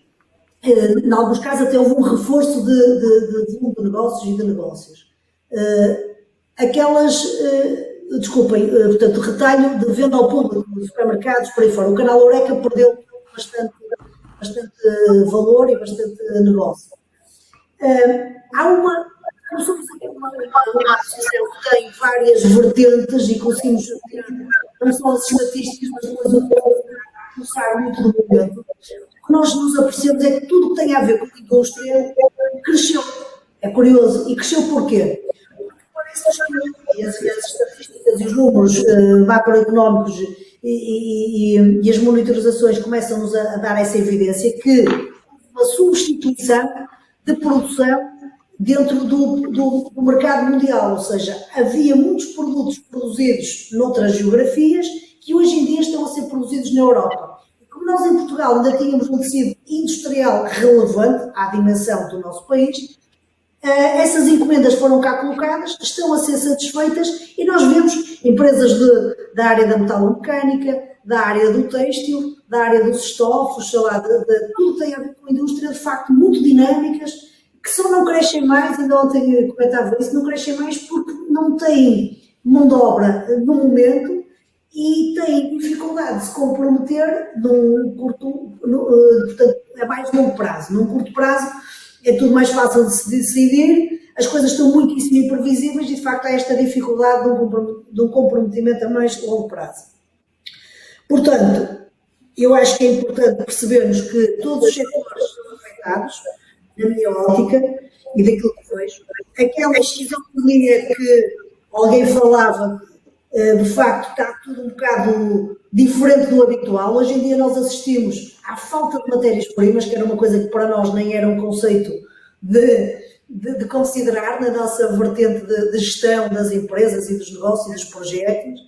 em alguns casos, até houve um reforço de volume de negócios e de negócios. Portanto, retalho de venda ao público, nos supermercados, por aí fora. O canal Eureka perdeu bastante valor e bastante negócio. Como somos aqui uma associação que tem várias vertentes e conseguimos ter não só as estatísticas, mas depois o começar muito do momento, o que nós nos apercebemos é que tudo o que tem a ver com a indústria cresceu. É curioso. E cresceu porquê? Porque parece que as estatísticas e os números macroeconómicos e as monitorizações começam-nos a dar essa evidência que uma substituição de produção dentro do mercado mundial, ou seja, havia muitos produtos produzidos noutras geografias que hoje em dia estão a ser produzidos na Europa. E como nós em Portugal ainda tínhamos um tecido industrial relevante à dimensão do nosso país, essas encomendas foram cá colocadas, estão a ser satisfeitas e nós vemos empresas da área da metalomecânica, da área do têxtil, da área dos estofos, sei lá, tudo que tem a ver com a indústria, de facto, muito dinâmicas, que só não crescem mais, ainda ontem comentava isso, não crescem mais porque não têm mão de obra no momento e têm dificuldade de se comprometer portanto, a mais longo prazo. Num curto prazo é tudo mais fácil de se decidir, as coisas estão muitíssimo imprevisíveis e, de facto, há esta dificuldade de um comprometimento a mais longo prazo. Portanto, eu acho que é importante percebermos que todos os setores são afetados, na minha ótica e daquilo que vejo. Aquela esquizofonia que alguém falava, de facto, está tudo um bocado diferente do habitual. Hoje em dia nós assistimos à falta de matérias-primas, que era uma coisa que para nós nem era um conceito de considerar na nossa vertente de gestão das empresas e dos negócios e dos projetos.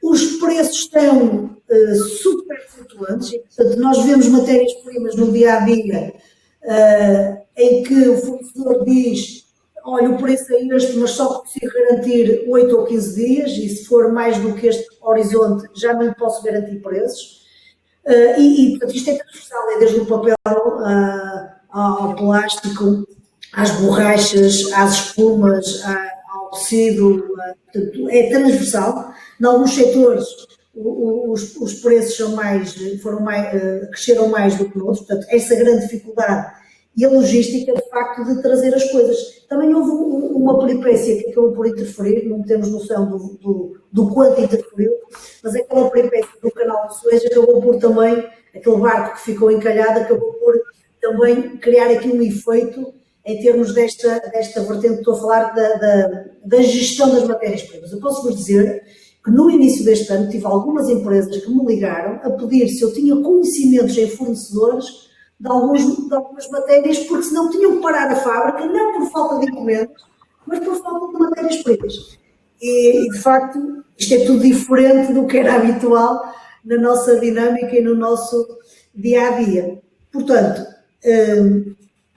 Os preços estão super flutuantes, e, portanto, nós vemos matérias-primas no dia-a-dia em que o fornecedor diz: olha, o preço é este, mas só consigo garantir 8 ou 15 dias, e se for mais do que este horizonte já não posso garantir preços. Portanto, isto é transversal, é desde o papel ao plástico, às borrachas, às espumas, ao tecido, portanto, é transversal. Em alguns setores os preços cresceram mais do que noutros, portanto, essa grande dificuldade e a logística, de facto, de trazer as coisas. Também houve uma peripécia que acabou por interferir, não temos noção do quanto interferiu, mas aquela peripécia do canal de Suez acabou por também, aquele barco que ficou encalhado, acabou por também criar aqui um efeito em termos desta vertente que estou a falar da gestão das matérias-primas. Eu posso-vos dizer que no início deste ano tive algumas empresas que me ligaram a pedir se eu tinha conhecimentos em fornecedores de algumas matérias, porque senão tinham que parar a fábrica, não por falta de encomendas, mas por falta de matérias-primas. E, de facto, isto é tudo diferente do que era habitual na nossa dinâmica e no nosso dia-a-dia. Portanto,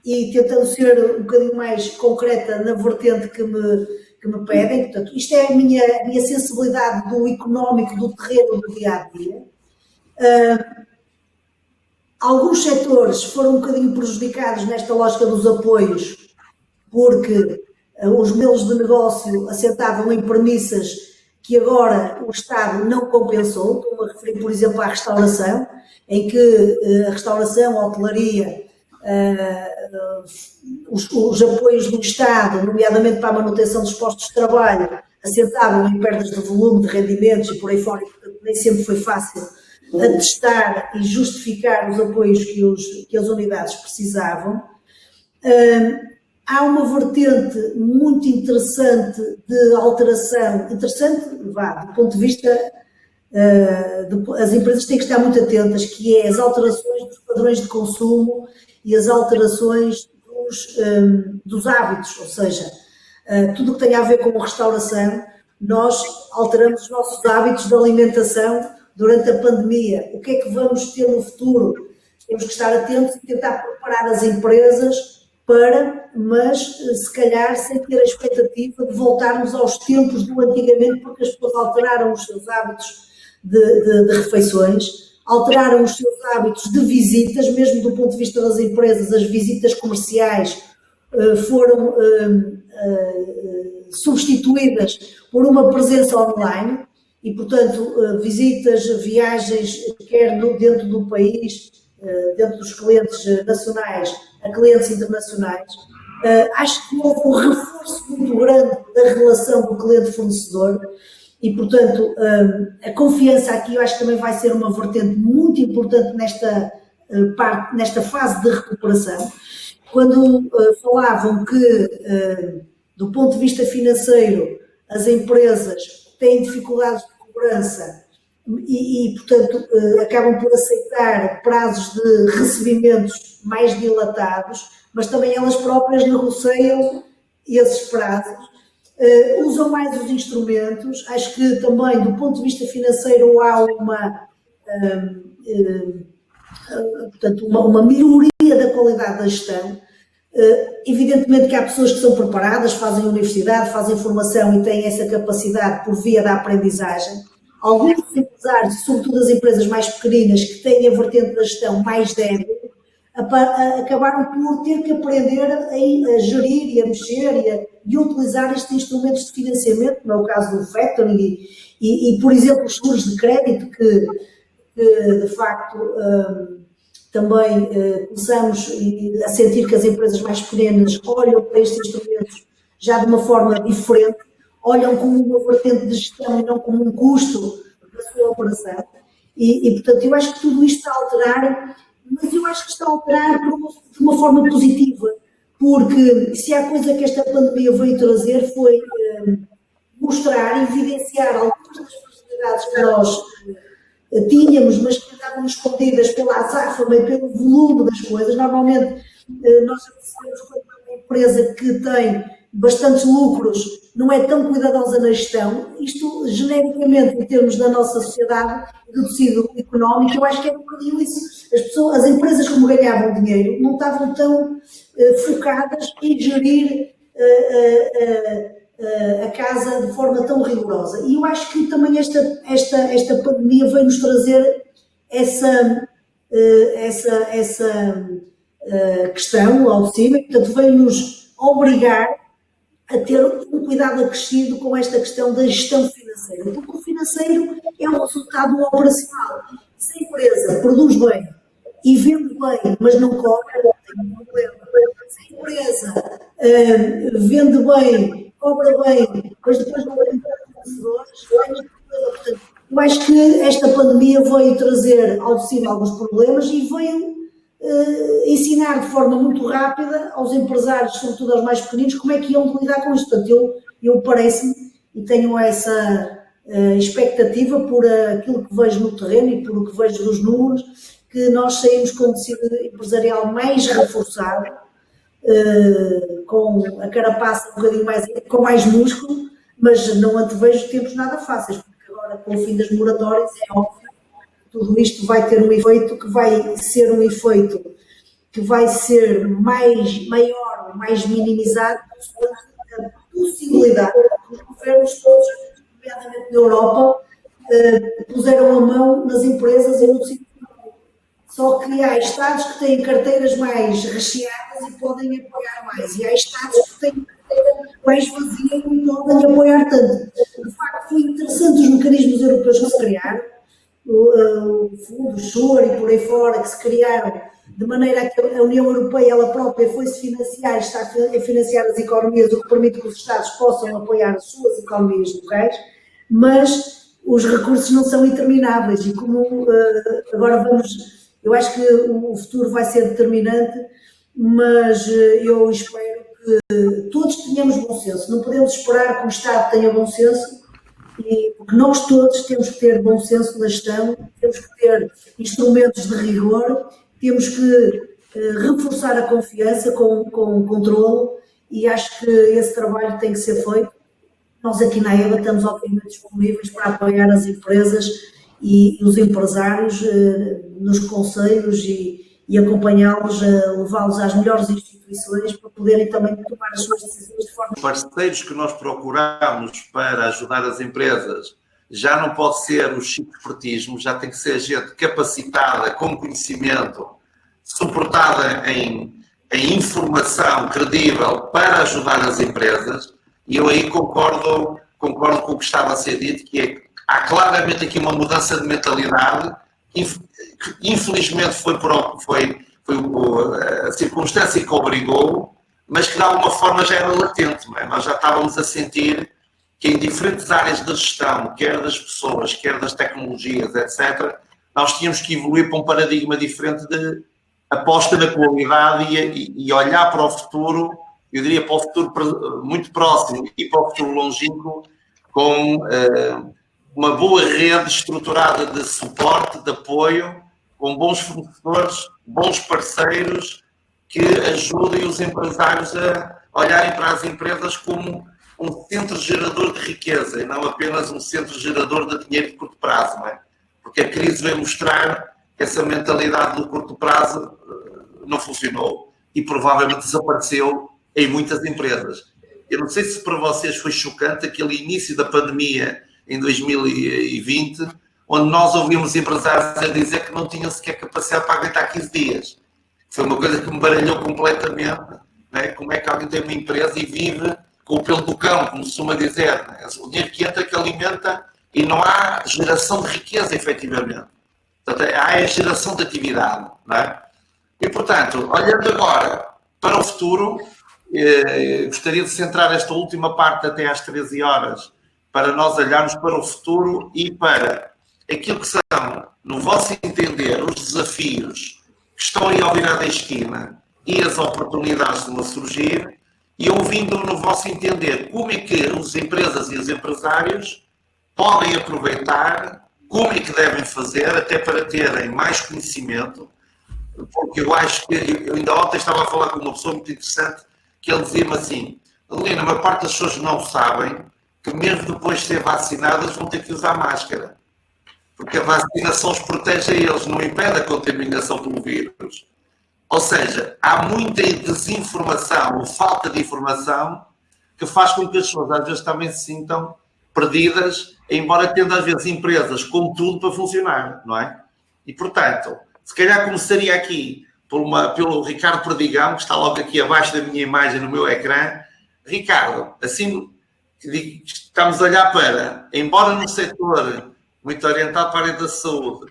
e tentando ser um bocadinho mais concreta na vertente que me pedem, portanto, isto é a minha sensibilidade do económico, do terreno do dia-a-dia. Alguns setores foram um bocadinho prejudicados nesta lógica dos apoios, porque os modelos de negócio assentavam em premissas que agora o Estado não compensou. Estou a referir, por exemplo, à restauração, em que a restauração, a hotelaria, os apoios do Estado, nomeadamente para a manutenção dos postos de trabalho, assentavam em perdas de volume, de rendimentos e por aí fora, e portanto nem sempre foi fácil atestar e justificar os apoios que as unidades precisavam. Há uma vertente muito interessante de alteração, do ponto de vista, as empresas têm que estar muito atentas, que é as alterações dos padrões de consumo e as alterações dos hábitos, ou seja, tudo o que tem a ver com a restauração, nós alteramos os nossos hábitos de alimentação durante a pandemia. O que é que vamos ter no futuro? Temos que estar atentos e tentar preparar as empresas mas se calhar sem ter a expectativa de voltarmos aos tempos do antigamente, porque as pessoas alteraram os seus hábitos de refeições, alteraram os seus hábitos de visitas, mesmo do ponto de vista das empresas, as visitas comerciais foram substituídas por uma presença online e, portanto, visitas, viagens, quer dentro do país, dentro dos clientes nacionais a clientes internacionais. Acho que houve um reforço muito grande da relação do cliente-fornecedor e, portanto, a confiança aqui eu acho que também vai ser uma vertente muito importante nesta fase de recuperação. Quando falavam que, do ponto de vista financeiro, as empresas têm dificuldades de cobrança e, portanto, acabam por aceitar prazos de recebimentos mais dilatados, mas também elas próprias negociam esses prazos, usam mais os instrumentos. Acho que também, do ponto de vista financeiro, há uma melhoria da qualidade da gestão. Evidentemente que há pessoas que são preparadas, fazem universidade, fazem formação e têm essa capacidade por via da aprendizagem. Alguns dos empresários, sobretudo as empresas mais pequeninas, que têm a vertente da gestão mais débil, acabaram por ter que aprender a gerir e a mexer e a utilizar estes instrumentos de financiamento, como é o caso do factoring e por exemplo, os seguros de crédito que de facto, também começamos a sentir que as empresas mais pequenas olham para estes instrumentos já de uma forma diferente, olham como uma vertente de gestão e não como um custo da sua operação. Portanto, eu acho que tudo isto está a alterar, mas eu acho que está a alterar de uma forma positiva, porque se há coisa que esta pandemia veio trazer foi mostrar, evidenciar algumas das facilidades que nós tínhamos, mas que estavam escondidas pela azáfama e pelo volume das coisas. Normalmente, nós percebemos que uma empresa que tem bastantes lucros não é tão cuidadosa na gestão. Isto, genericamente, em termos da nossa sociedade, do tecido económico, eu acho que é um bocadinho isso. As empresas, como ganhavam dinheiro, não estavam tão focadas em gerir a casa de forma tão rigorosa. E eu acho que também esta pandemia veio-nos trazer essa questão ao de cima, e, portanto, veio-nos obrigar a ter um cuidado acrescido com esta questão da gestão financeira, porque o financeiro é um resultado operacional. Se a empresa produz bem e vende bem, mas não cobra, tem um problema. Se a empresa vende bem, cobra bem, mas depois não tem fornecedores, tem um problema. Portanto, eu acho que esta pandemia veio trazer ao de cima alguns problemas e veio ensinar de forma muito rápida aos empresários, sobretudo aos mais pequeninos, como é que iam lidar com isto. Portanto, eu parece-me e tenho essa expectativa por aquilo que vejo no terreno e por o que vejo dos números, que nós saímos com um tecido empresarial mais reforçado, com a carapaça um bocadinho mais, com mais músculo, mas não antevejo tempos nada fáceis, porque agora com o fim das moratórias é óbvio que tudo isto vai ter um efeito que vai ser um efeito que vai ser maior, mais minimizado, a possibilidade que os governos todos, nomeadamente na Europa, puseram a mão nas empresas e no tecido económico. Só que há Estados que têm carteiras mais recheadas e podem apoiar mais, e há Estados que têm carteira mais vazia e não podem apoiar tanto. De facto, foi interessante os mecanismos europeus que se criaram, o Fundo, o SURE e por aí fora, que se criaram de maneira a que a União Europeia ela própria foi-se financiar, está a financiar as economias, o que permite que os Estados possam apoiar as suas economias locais, mas os recursos não são intermináveis e como agora eu acho que o futuro vai ser determinante, mas eu espero que todos tenhamos bom senso. Não podemos esperar que o Estado tenha bom senso, porque nós todos temos que ter bom senso na gestão, temos que ter instrumentos de rigor, temos que reforçar a confiança com controle, e acho que esse trabalho tem que ser feito. Nós aqui na EBA estamos obviamente disponíveis para apoiar as empresas e os empresários nos conselhos e acompanhá-los, levá-los às melhores instituições para poderem também tomar as suas decisões de forma... Os parceiros que nós procuramos para ajudar as empresas já não pode ser o chico expertismo, já tem que ser gente capacitada, com conhecimento, suportada em informação credível para ajudar as empresas, e eu aí concordo com o que estava a ser dito, que há claramente aqui uma mudança de mentalidade, que infelizmente foi a circunstância que obrigou, mas que de alguma forma já era latente, não é? Nós já estávamos a sentir que em diferentes áreas da gestão, quer das pessoas, quer das tecnologias, etc., nós tínhamos que evoluir para um paradigma diferente de aposta na qualidade e olhar para o futuro, eu diria para o futuro muito próximo e para o futuro longínquo, com uma boa rede estruturada de suporte, de apoio, com bons fornecedores, bons parceiros que ajudem os empresários a olharem para as empresas como um centro gerador de riqueza e não apenas um centro gerador de dinheiro de curto prazo, não é? Porque a crise veio mostrar que essa mentalidade do curto prazo não funcionou. e provavelmente desapareceu em muitas empresas. Eu não sei se para vocês foi chocante aquele início da pandemia em 2020, onde nós ouvimos empresários a dizer que não tinham sequer capacidade para aguentar 15 dias. Foi uma coisa que me baralhou completamente, né? Como é que alguém tem uma empresa e vive com o pelo do cão, como se costuma dizer, né? O dinheiro que entra, que alimenta, e não há geração de riqueza, efetivamente. Portanto, há a geração de atividade, não é? E, portanto, olhando agora para o futuro, gostaria de centrar esta última parte até às 13 horas para nós olharmos para o futuro e para aquilo que são, no vosso entender, os desafios que estão aí ao virar da esquina e as oportunidades de surgir, e ouvindo no vosso entender como é que as empresas e os empresários podem aproveitar, como é que devem fazer, até para terem mais conhecimento, porque eu acho que, eu ainda ontem estava a falar com uma pessoa muito interessante, que ele dizia-me assim, Adelino, a maior parte das pessoas não sabem que mesmo depois de ser vacinadas vão ter que usar máscara, porque a vacinação os protege a eles, não impede a contaminação pelo vírus. Ou seja, há muita desinformação ou falta de informação que faz com que as pessoas às vezes também se sintam perdidas, embora tendo às vezes empresas com tudo para funcionar, não é? E portanto, se calhar começaria aqui pelo Ricardo Perdigão, que está logo aqui abaixo da minha imagem no meu ecrã. Ricardo, assim estamos a olhar para, embora num setor muito orientado para a área da saúde,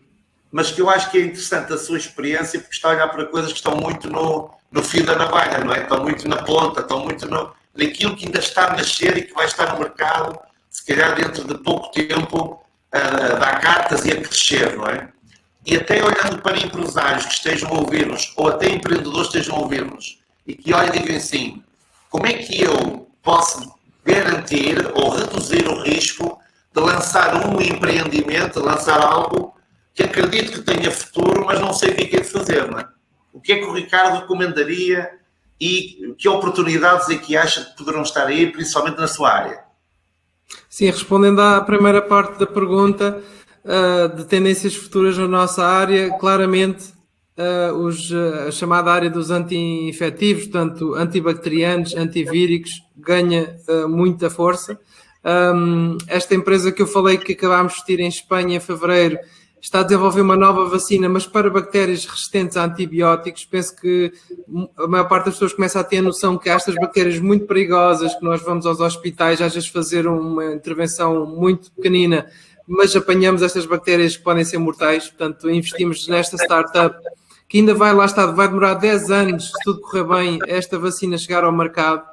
mas que eu acho que é interessante a sua experiência, porque está a olhar para coisas que estão muito no fio da navalha, não é? Estão muito na ponta, estão muito naquilo que ainda está a nascer e que vai estar no mercado, se calhar dentro de pouco tempo, a dar cartas e a crescer, não é? E até olhando para empresários que estejam a ouvir-nos, ou até empreendedores que estejam a ouvir-nos, e que olhem e digam assim, como é que eu posso garantir ou reduzir o risco de lançar um empreendimento, de lançar algo que acredito que tenha futuro, mas não sei o que é de fazer, não é? O que é que o Ricardo recomendaria e que oportunidades é que acha que poderão estar aí, principalmente na sua área? Sim, respondendo à primeira parte da pergunta, de tendências futuras na nossa área, claramente a chamada área dos anti-infectivos, portanto antibacterianos, antivíricos, ganha muita força. Esta empresa que eu falei que acabámos de ter em Espanha em fevereiro está a desenvolver uma nova vacina, mas para bactérias resistentes a antibióticos. Penso que a maior parte das pessoas começa a ter a noção que há estas bactérias muito perigosas, que nós vamos aos hospitais às vezes fazer uma intervenção muito pequenina, mas apanhamos estas bactérias que podem ser mortais. Portanto, investimos nesta startup que ainda vai demorar 10 anos, se tudo correr bem, esta vacina chegar ao mercado,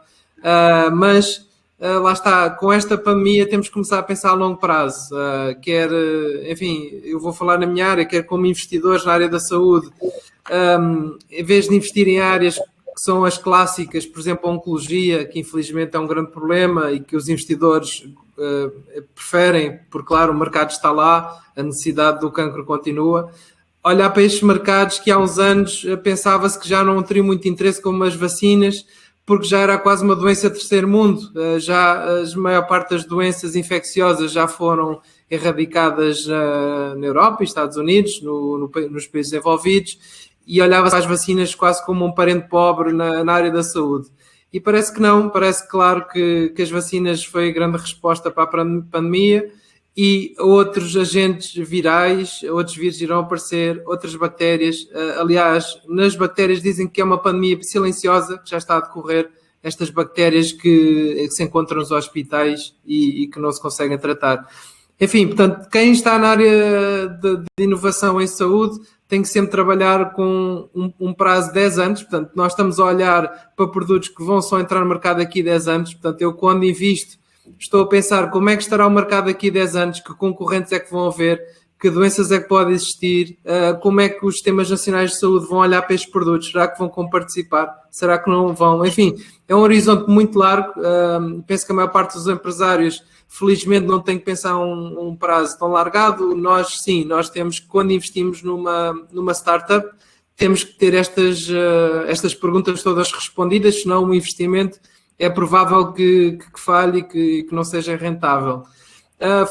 mas lá está, com esta pandemia temos que começar a pensar a longo prazo, enfim, eu vou falar na minha área, quer como investidores na área da saúde, em vez de investir em áreas que são as clássicas, por exemplo, a oncologia, que infelizmente é um grande problema e que os investidores preferem, porque claro, o mercado está lá, a necessidade do cancro continua. Olhar para estes mercados que há uns anos pensava-se que já não teriam muito interesse como as vacinas, porque já era quase uma doença terceiro mundo. Já a maior parte das doenças infecciosas já foram erradicadas na Europa e Estados Unidos, nos países desenvolvidos, e olhava-se às vacinas quase como um parente pobre na área da saúde. E parece que não, parece claro que as vacinas foi a grande resposta para a pandemia, e outros agentes virais, outros vírus irão aparecer, outras bactérias. Aliás, nas bactérias dizem que é uma pandemia silenciosa, que já está a decorrer, estas bactérias que se encontram nos hospitais e que não se conseguem tratar. Enfim, portanto, quem está na área de inovação em saúde tem que sempre trabalhar com um prazo de 10 anos. Portanto, nós estamos a olhar para produtos que vão só entrar no mercado daqui a 10 anos. Portanto, eu quando invisto, estou a pensar como é que estará o mercado daqui a 10 anos, que concorrentes é que vão haver, que doenças é que pode existir, como é que os sistemas nacionais de saúde vão olhar para estes produtos, será que vão comparticipar, será que não vão? Enfim, é um horizonte muito largo. Penso que a maior parte dos empresários, felizmente, não tem que pensar um prazo tão largado. Nós, sim, nós temos que, quando investimos numa startup, temos que ter estas perguntas todas respondidas, senão o investimento é provável que falhe e que não seja rentável.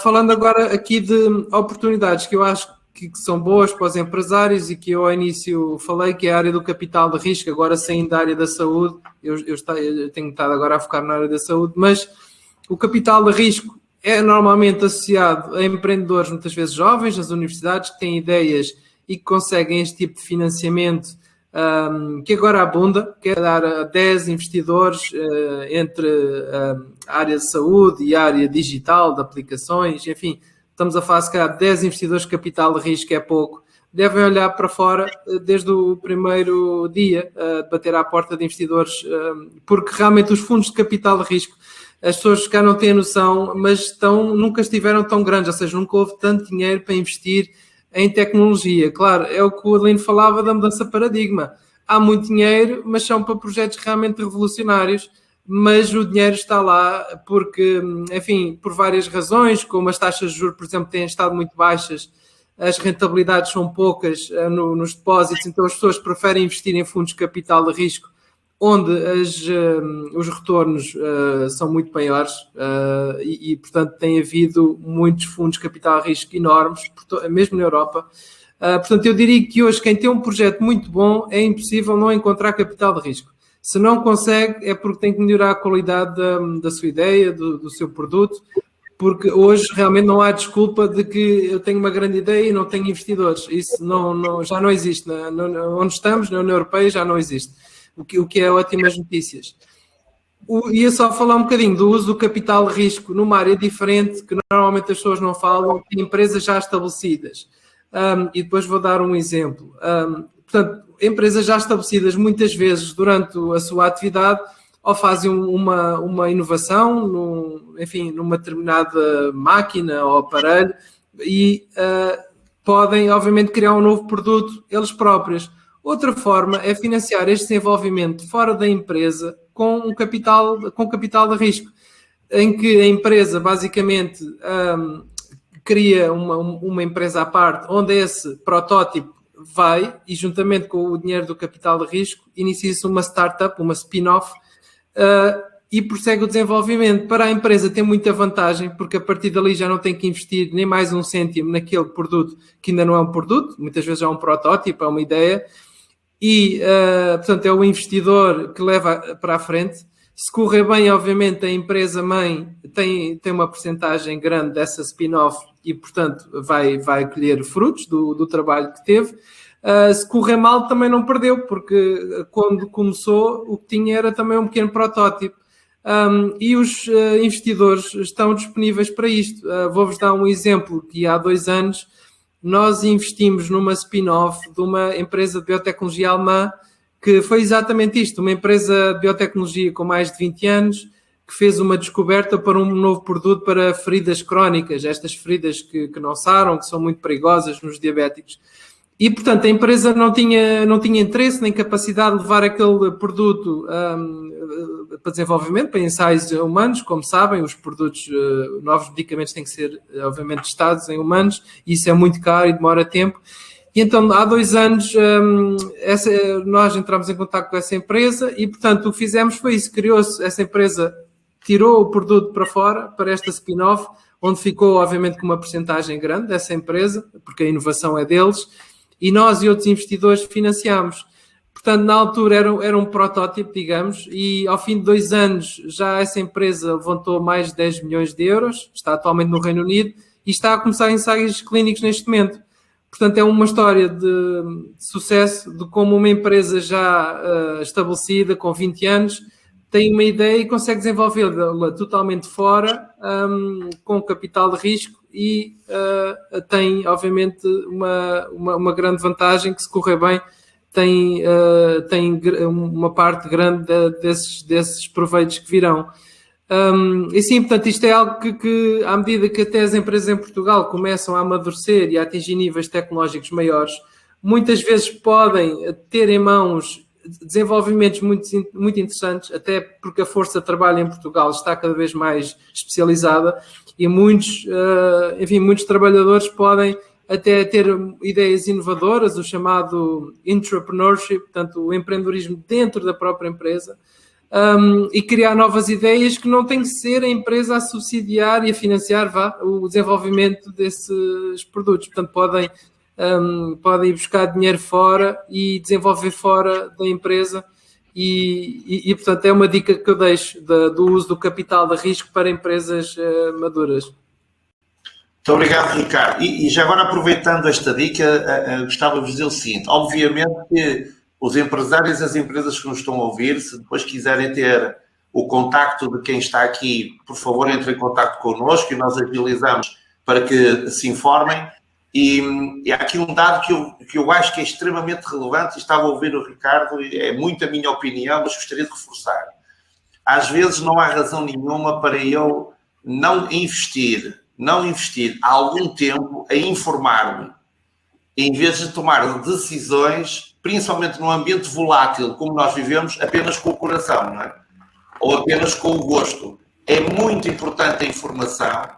Falando agora aqui de oportunidades que eu acho que são boas para os empresários e que eu ao início falei, que é a área do capital de risco, agora saindo da área da saúde, eu tenho estado agora a focar na área da saúde, mas o capital de risco é normalmente associado a empreendedores muitas vezes jovens nas universidades que têm ideias e que conseguem este tipo de financiamento que agora abunda, que é dar a 10 investidores entre a área de saúde e a área digital, de aplicações, enfim, estamos a falar se calhar 10 investidores de capital de risco é pouco, devem olhar para fora desde o primeiro dia, bater à porta de investidores, porque realmente os fundos de capital de risco, as pessoas cá não têm noção, mas nunca estiveram tão grandes, ou seja, nunca houve tanto dinheiro para investir em tecnologia. Claro, é o que o Adelino falava da mudança de paradigma. Há muito dinheiro, mas são para projetos realmente revolucionários, mas o dinheiro está lá porque, enfim, por várias razões, como as taxas de juros, por exemplo, têm estado muito baixas, as rentabilidades são poucas nos depósitos, então as pessoas preferem investir em fundos de capital de risco, onde os retornos são muito maiores e, portanto, tem havido muitos fundos de capital de risco enormes, mesmo na Europa. Portanto, eu diria que hoje quem tem um projeto muito bom é impossível não encontrar capital de risco. Se não consegue, é porque tem que melhorar a qualidade da sua ideia, do seu produto, porque hoje realmente não há desculpa de que eu tenho uma grande ideia e não tenho investidores. Isso já não existe. Onde estamos, na União Europeia, já não existe. O que é ótimas notícias. Ia só falar um bocadinho do uso do capital de risco numa área diferente, que normalmente as pessoas não falam, em empresas já estabelecidas. E depois vou dar um exemplo. Portanto, empresas já estabelecidas, muitas vezes, durante a sua atividade, ou fazem uma inovação, numa determinada máquina ou aparelho, e podem, obviamente, criar um novo produto eles próprios. Outra forma é financiar este desenvolvimento fora da empresa com capital de risco, em que a empresa basicamente cria uma empresa à parte, onde esse protótipo vai e juntamente com o dinheiro do capital de risco inicia-se uma startup, uma spin-off e prossegue o desenvolvimento. Para a empresa tem muita vantagem, porque a partir dali já não tem que investir nem mais um cêntimo naquele produto que ainda não é um produto, muitas vezes é um protótipo, é uma ideia. E, portanto, é o investidor que leva para a frente. Se correr bem, obviamente, a empresa-mãe tem uma percentagem grande dessa spin-off e, portanto, vai colher frutos do trabalho que teve. Se correr mal, também não perdeu, porque quando começou, o que tinha era também um pequeno protótipo. E os investidores estão disponíveis para isto. Vou-vos dar um exemplo que há 2 anos nós investimos numa spin-off de uma empresa de biotecnologia alemã que foi exatamente isto, uma empresa de biotecnologia com mais de 20 anos que fez uma descoberta para um novo produto para feridas crónicas, estas feridas que não saram, que são muito perigosas nos diabéticos. E, portanto, a empresa não tinha interesse nem capacidade de levar aquele produto para desenvolvimento, para ensaios humanos. Como sabem, os produtos, novos medicamentos têm que ser, obviamente, testados em humanos, e isso é muito caro e demora tempo. E então, há 2 anos, nós entramos em contato com essa empresa e, portanto, o que fizemos foi isso. Criou-se, essa empresa tirou o produto para fora, para esta spin-off, onde ficou, obviamente, com uma percentagem grande dessa empresa, porque a inovação é deles, e nós e outros investidores financiámos. Portanto, na altura era um protótipo, digamos, e ao fim de 2 anos já essa empresa levantou mais de 10 milhões de euros, está atualmente no Reino Unido e está a começar ensaios clínicos neste momento. Portanto, é uma história de sucesso de como uma empresa já estabelecida, com 20 anos, tem uma ideia e consegue desenvolvê-la totalmente fora, com capital de risco e tem, obviamente, uma grande vantagem que, se correr bem, tem uma parte grande desses proveitos que virão. E sim, portanto, isto é algo que, à medida que até as empresas em Portugal começam a amadurecer e a atingir níveis tecnológicos maiores, muitas vezes podem ter em mãos desenvolvimentos muito interessantes, até porque a força de trabalho em Portugal está cada vez mais especializada e muitos trabalhadores podem até ter ideias inovadoras, o chamado entrepreneurship, portanto, o empreendedorismo dentro da própria empresa, e criar novas ideias que não tem que ser a empresa a subsidiar e a financiar o desenvolvimento desses produtos. Portanto, podem podem ir buscar dinheiro fora e desenvolver fora da empresa. E, portanto, é uma dica que eu deixo do uso do capital de risco para empresas maduras. Muito obrigado, Ricardo. E já agora, aproveitando esta dica, gostava de dizer o seguinte: obviamente que os empresários e as empresas que nos estão a ouvir, se depois quiserem ter o contacto de quem está aqui, por favor, entrem em contacto connosco e nós agilizamos para que se informem. E há aqui um dado que eu acho que é extremamente relevante, e estava a ouvir o Ricardo, e é muito a minha opinião, mas gostaria de reforçar. Às vezes não há razão nenhuma para eu não investir há algum tempo a informar-me, em vez de tomar decisões, principalmente num ambiente volátil como nós vivemos, apenas com o coração, não é? Ou apenas com o gosto. É muito importante a informação.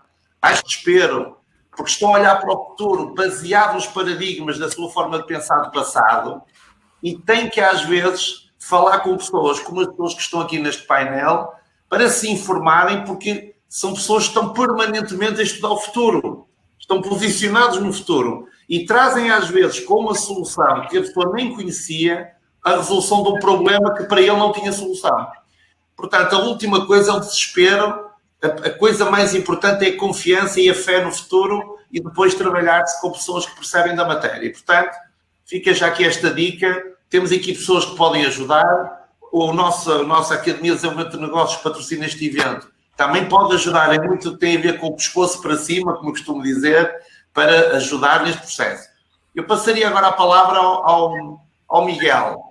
Acho que espero, porque estão a olhar para o futuro baseado nos paradigmas da sua forma de pensar do passado, e têm que, às vezes, falar com pessoas como as pessoas que estão aqui neste painel para se informarem, porque são pessoas que estão permanentemente a estudar o futuro, estão posicionados no futuro e trazem, às vezes, com uma solução que a pessoa nem conhecia, a resolução de um problema que para ele não tinha solução. Portanto, a última coisa é o desespero. A coisa mais importante é a confiança e a fé no futuro, e depois trabalhar-se com pessoas que percebem da matéria. E, portanto, fica já aqui esta dica. Temos aqui pessoas que podem ajudar. A nossa Academia de Desenvolvimento de Negócios patrocina este evento. Também pode ajudar em muito que tem a ver com o pescoço para cima, como eu costumo dizer, para ajudar neste processo. Eu passaria agora a palavra ao Miguel.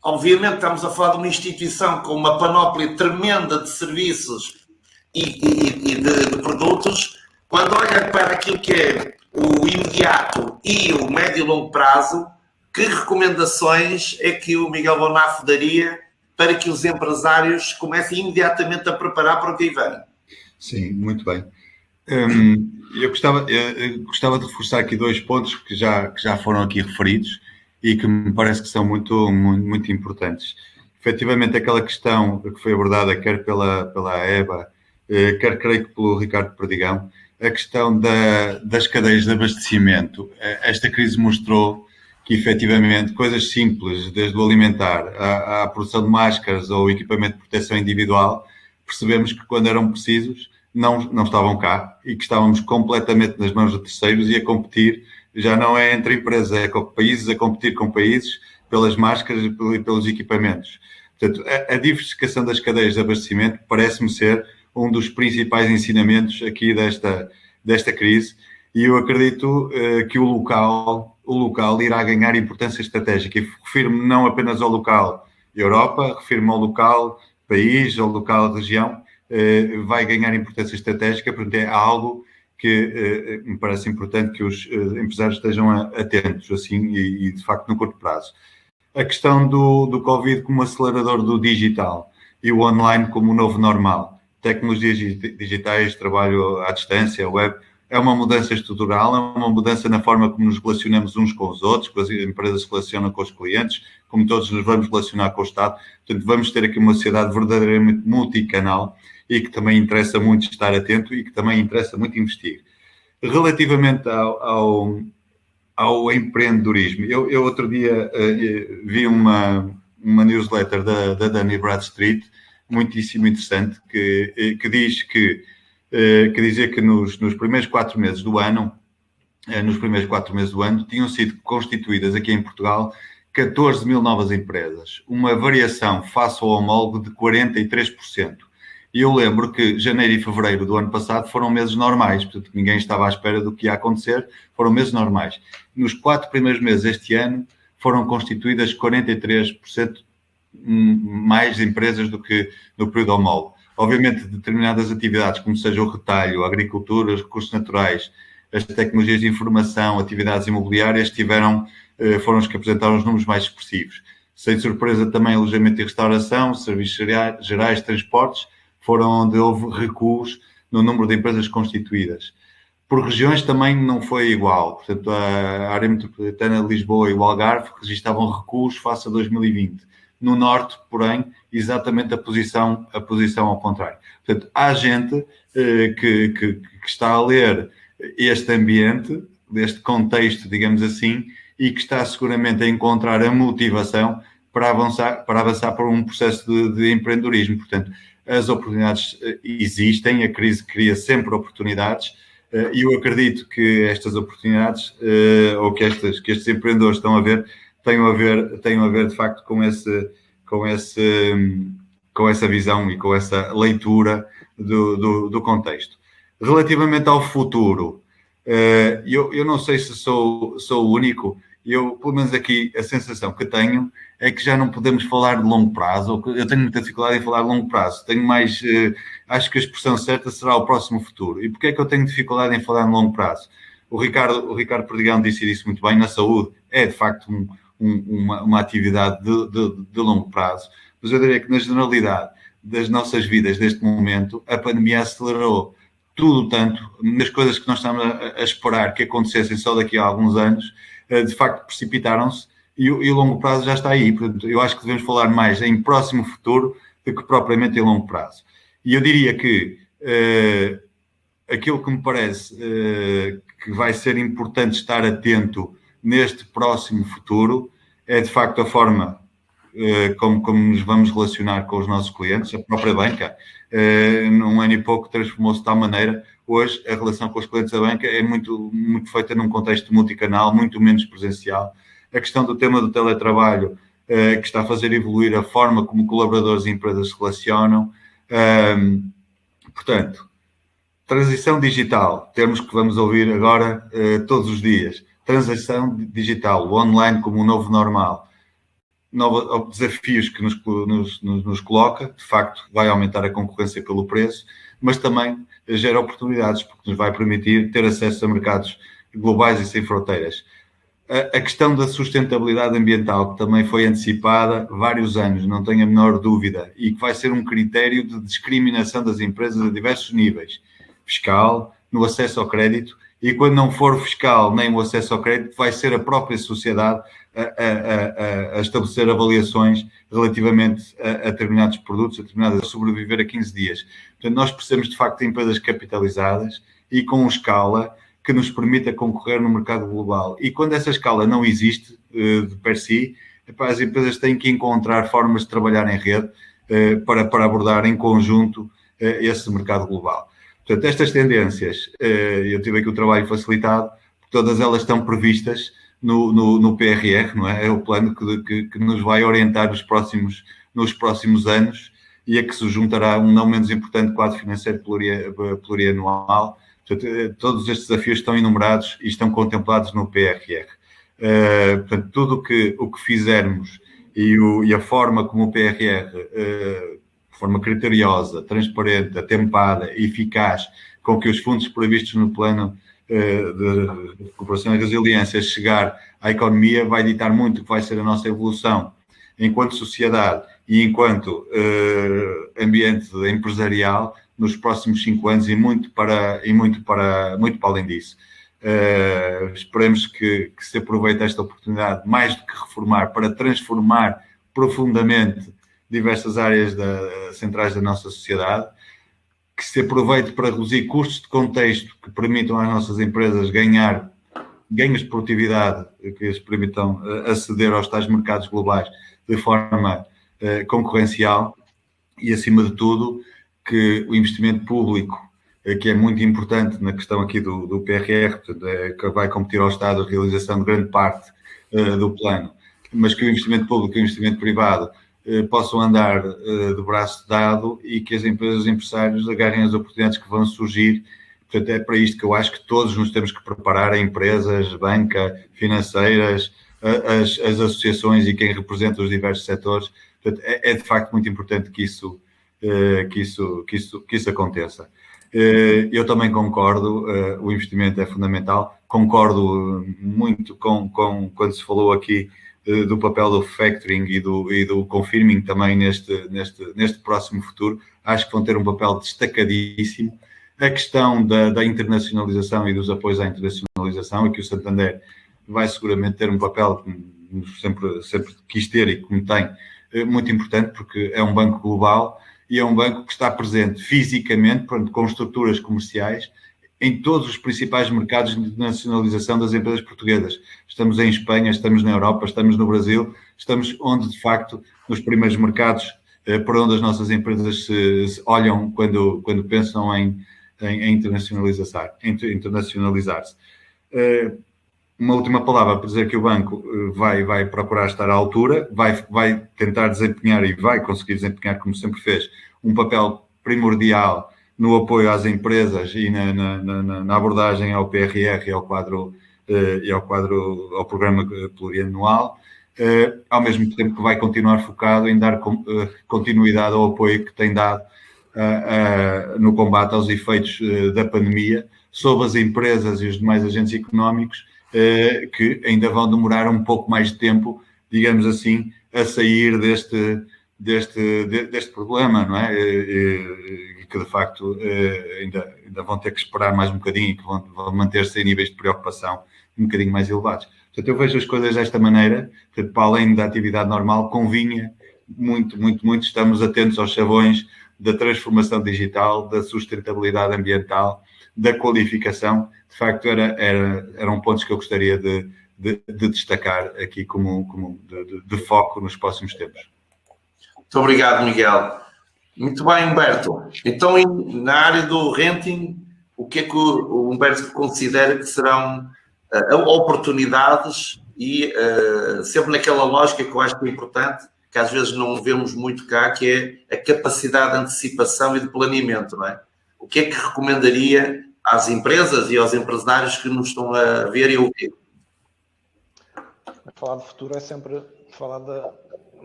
Obviamente estamos a falar de uma instituição com uma panóplia tremenda de serviços e de produtos. Quando olha para aquilo que é o imediato e o médio e longo prazo, que recomendações é que o Miguel Bonafo daria para que os empresários comecem imediatamente a preparar para o que aí vem? Sim, muito bem. Eu gostava de reforçar aqui 2 pontos que já foram aqui referidos e que me parece que são muito, muito, muito importantes. Efetivamente, aquela questão que foi abordada quer pela EBA, quer creio que pelo Ricardo Perdigão, a questão das cadeias de abastecimento. Esta crise mostrou que, efetivamente, coisas simples, desde o alimentar à produção de máscaras ou equipamento de proteção individual, percebemos que quando eram precisos não estavam cá e que estávamos completamente nas mãos de terceiros e a competir, já não é entre empresas, é com países a competir com países pelas máscaras e pelos equipamentos. Portanto, a diversificação das cadeias de abastecimento parece-me ser um dos principais ensinamentos aqui desta crise, e eu acredito que o local irá ganhar importância estratégica, e refiro-me não apenas ao local Europa, refiro-me ao local país, ao local região, vai ganhar importância estratégica, portanto é algo que me parece importante que os empresários estejam atentos, assim, e de facto no curto prazo. A questão do Covid como acelerador do digital e o online como o novo normal, tecnologias digitais, trabalho à distância, web, é uma mudança estrutural, é uma mudança na forma como nos relacionamos uns com os outros, como as empresas se relacionam com os clientes, como todos nos vamos relacionar com o Estado. Portanto, vamos ter aqui uma sociedade verdadeiramente multicanal e que também interessa muito estar atento e que também interessa muito investir. Relativamente ao empreendedorismo, eu outro dia vi uma newsletter da Dun & Bradstreet, muitíssimo interessante, que dizia que nos primeiros 4 meses do ano, tinham sido constituídas aqui em Portugal 14 mil novas empresas, uma variação face ao homólogo de 43%. E eu lembro que janeiro e fevereiro do ano passado foram meses normais, portanto ninguém estava à espera do que ia acontecer, foram meses normais. Nos 4 primeiros meses deste ano foram constituídas 43% mais empresas do que no período homólogo. Obviamente, determinadas atividades, como seja o retalho, a agricultura, os recursos naturais, as tecnologias de informação, atividades imobiliárias, foram os que apresentaram os números mais expressivos. Sem surpresa, também alojamento e restauração, serviços gerais, transportes, foram onde houve recuos no número de empresas constituídas. Por regiões também não foi igual. Portanto, a área metropolitana de Lisboa e o Algarve registravam recuos face a 2020. No Norte, porém, exatamente a posição ao contrário. Portanto, há gente que está a ler este ambiente deste contexto, digamos assim, e que está seguramente a encontrar a motivação para avançar por um processo de empreendedorismo. Portanto, as oportunidades existem, a crise cria sempre oportunidades, e eu acredito que estas oportunidades, ou que estes empreendedores estão a ver, tenham a ver de facto com essa visão e com essa leitura do contexto. Relativamente ao futuro, eu não sei se sou o único. Eu, pelo menos aqui, a sensação que tenho é que já não podemos falar de longo prazo. Eu tenho muita dificuldade em falar de longo prazo. Tenho mais... acho que a expressão certa será o próximo futuro. E porquê é que eu tenho dificuldade em falar de longo prazo? O Ricardo Perdigão disse isso muito bem. Na saúde é, de facto, uma atividade de longo prazo. Mas eu diria que, na generalidade das nossas vidas neste momento, a pandemia acelerou tudo tanto, nas coisas que nós estamos a esperar que acontecessem só daqui a alguns anos, de facto precipitaram-se e o longo prazo já está aí. Portanto, eu acho que devemos falar mais em próximo futuro do que propriamente em longo prazo. E eu diria que aquilo que me parece que vai ser importante estar atento neste próximo futuro é, de facto, a forma como nos vamos relacionar com os nossos clientes. A própria banca, num ano e pouco, transformou-se de tal maneira. Hoje, a relação com os clientes da banca é muito feita num contexto multicanal, muito menos presencial. A questão do tema do teletrabalho, que está a fazer evoluir a forma como colaboradores e empresas se relacionam. Portanto, transição digital, termos que vamos ouvir agora todos os dias. Transição digital, o online como o novo normal. Novos desafios que nos coloca, de facto, vai aumentar a concorrência pelo preço, mas também gera oportunidades, porque nos vai permitir ter acesso a mercados globais e sem fronteiras. A questão da sustentabilidade ambiental, que também foi antecipada há vários anos, não tenho a menor dúvida, e que vai ser um critério de discriminação das empresas a diversos níveis, fiscal, no acesso ao crédito, e quando não for fiscal nem o acesso ao crédito, vai ser a própria sociedade a estabelecer avaliações relativamente a determinados produtos, a sobreviver a 15 dias. Portanto, nós precisamos, de facto, de empresas capitalizadas e com escala que nos permita concorrer no mercado global. E quando essa escala não existe, de per si, as empresas têm que encontrar formas de trabalhar em rede para abordar em conjunto esse mercado global. Portanto, estas tendências, eu tive aqui o trabalho facilitado, todas elas estão previstas no PRR, não é? É o plano que nos vai orientar nos próximos anos e a que se juntará um não menos importante quadro financeiro plurianual. Portanto, todos estes desafios estão enumerados e estão contemplados no PRR. Portanto, tudo o que fizermos e a forma como o PRR, de forma criteriosa, transparente, atempada e eficaz, com que os fundos previstos no plano de recuperação e resiliência chegar à economia, vai ditar muito o que vai ser a nossa evolução enquanto sociedade e enquanto ambiente empresarial nos próximos 5 anos e muito para além disso. Esperemos que se aproveite esta oportunidade, mais do que reformar, para transformar profundamente diversas áreas centrais da nossa sociedade, que se aproveite para reduzir custos de contexto que permitam às nossas empresas ganhos de produtividade, que lhes permitam aceder aos tais mercados globais de forma concorrencial e, acima de tudo, que o investimento público, que é muito importante na questão aqui do PRR, portanto, que vai competir ao Estado a realização de grande parte do plano, mas que o investimento público e o investimento privado possam andar de braço dado e que as empresas e empresários agarrem as oportunidades que vão surgir. Portanto, é para isto que eu acho que todos nos temos que preparar, empresas, banca, financeiras, as associações e quem representa os diversos setores. Portanto, é de facto muito importante que isso aconteça. Eu também concordo, o investimento é fundamental. Concordo muito com quando se falou aqui do papel do factoring e do confirming também neste próximo futuro. Acho que vão ter um papel destacadíssimo. A questão da internacionalização e dos apoios à internacionalização, e que o Santander vai seguramente ter um papel que sempre quis ter e como tem, muito importante, porque é um banco global e é um banco que está presente fisicamente, com estruturas comerciais em todos os principais mercados de internacionalização das empresas portuguesas. Estamos em Espanha, estamos na Europa, estamos no Brasil, estamos onde, de facto, nos primeiros mercados por onde as nossas empresas se olham quando pensam em internacionalizar-se. Uma última palavra para dizer que o banco vai procurar estar à altura, vai tentar desempenhar e vai conseguir desempenhar, como sempre fez, um papel primordial no apoio às empresas e na abordagem ao PRR e ao quadro ao programa plurianual, ao mesmo tempo que vai continuar focado em dar continuidade ao apoio que tem dado no combate aos efeitos da pandemia sobre as empresas e os demais agentes económicos que ainda vão demorar um pouco mais de tempo, digamos assim, a sair deste problema, não é? E que, de facto, ainda vão ter que esperar mais um bocadinho e que vão manter-se em níveis de preocupação um bocadinho mais elevados. Portanto, eu vejo as coisas desta maneira, que para além da atividade normal, convinha muito, estamos atentos aos chavões da transformação digital, da sustentabilidade ambiental, da qualificação. De facto, eram pontos que eu gostaria de destacar aqui como de foco nos próximos tempos. Muito obrigado, Miguel. Muito bem, Humberto. Então, na área do renting, o que é que o Humberto considera que serão oportunidades e sempre naquela lógica que eu acho que é importante, que às vezes não vemos muito cá, que é a capacidade de antecipação e de planeamento, não é? O que é que recomendaria às empresas e aos empresários que nos estão a ver e a ouvir? Falar de futuro é sempre falar de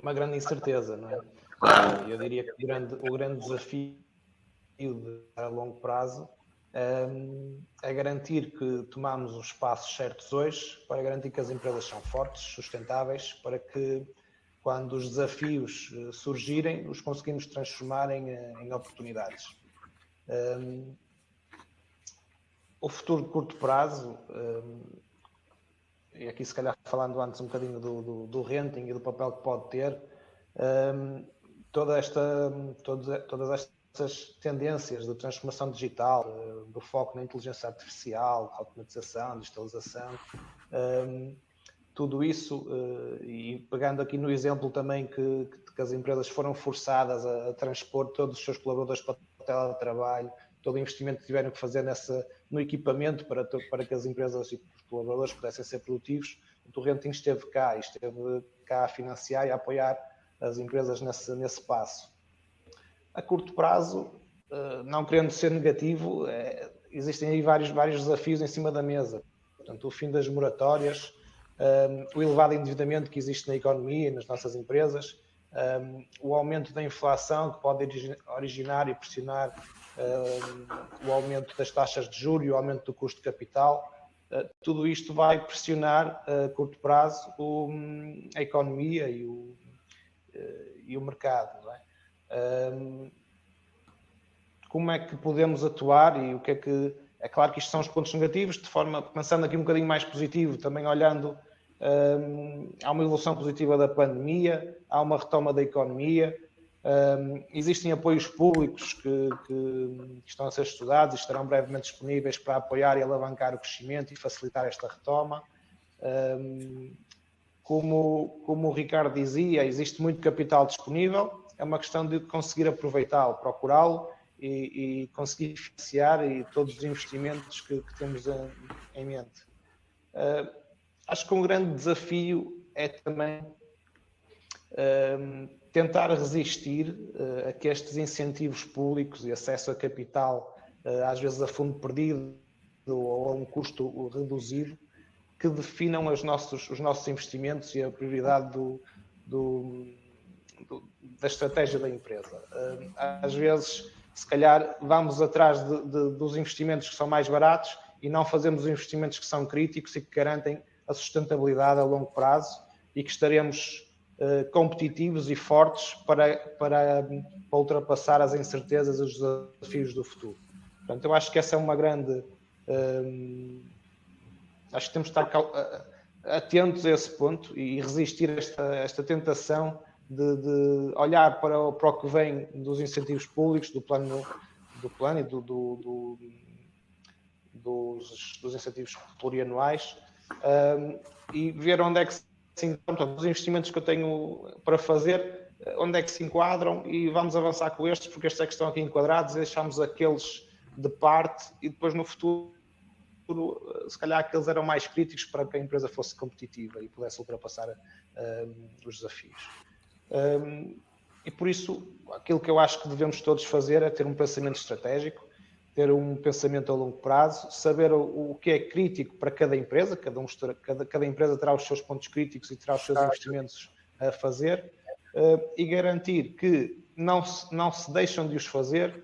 uma grande incerteza, não é? Claro. Eu diria que o grande desafio a longo prazo é garantir que tomamos os passos certos hoje para garantir que as empresas são fortes, sustentáveis, para que quando os desafios surgirem, os conseguimos transformar em oportunidades. O futuro de curto prazo, e aqui se calhar falando antes um bocadinho do renting e do papel que pode ter, todas estas tendências de transformação digital, do foco na inteligência artificial, automatização, digitalização, tudo isso, e pegando aqui no exemplo também que as empresas foram forçadas a transpor todos os seus colaboradores para o teletrabalho, todo o investimento que tiveram que fazer no equipamento para que as empresas e os colaboradores pudessem ser produtivos, o renting esteve cá a financiar e a apoiar as empresas nesse passo. A curto prazo, não querendo ser negativo, existem aí vários desafios em cima da mesa. Portanto, o fim das moratórias, o elevado endividamento que existe na economia e nas nossas empresas, o aumento da inflação que pode originar e pressionar o aumento das taxas de juros e o aumento do custo de capital, tudo isto vai pressionar a curto prazo a economia e o mercado, não é? Como é que podemos atuar e o que é que... É claro que isto são os pontos negativos, pensando aqui um bocadinho mais positivo, também olhando, há uma evolução positiva da pandemia, há uma retoma da economia, existem apoios públicos que estão a ser estudados e estarão brevemente disponíveis para apoiar e alavancar o crescimento e facilitar esta retoma. Como o Ricardo dizia, existe muito capital disponível, é uma questão de conseguir aproveitá-lo, procurá-lo e conseguir financiar todos os investimentos que temos em mente. Acho que um grande desafio é também tentar resistir a que estes incentivos públicos e acesso a capital, às vezes a fundo perdido ou a um custo reduzido, que definam os nossos investimentos e a prioridade da estratégia da empresa. Às vezes, se calhar, vamos atrás dos investimentos que são mais baratos e não fazemos os investimentos que são críticos e que garantem a sustentabilidade a longo prazo e que estaremos competitivos e fortes para ultrapassar as incertezas e os desafios do futuro. Portanto, eu acho que essa é uma grande... acho que temos de estar atentos a esse ponto e resistir a esta tentação de olhar para o que vem dos incentivos públicos, do plano e dos incentivos plurianuais e ver onde é que se encontram os investimentos que eu tenho para fazer, onde é que se enquadram, e vamos avançar com estes, porque estes é que estão aqui enquadrados, e deixamos aqueles de parte, e depois no futuro, se calhar aqueles eram mais críticos para que a empresa fosse competitiva e pudesse ultrapassar os desafios. E por isso, aquilo que eu acho que devemos todos fazer é ter um pensamento estratégico, ter um pensamento a longo prazo, saber o que é crítico para cada empresa, cada empresa terá os seus pontos críticos e terá os seus investimentos a fazer, e garantir que não se deixam de os fazer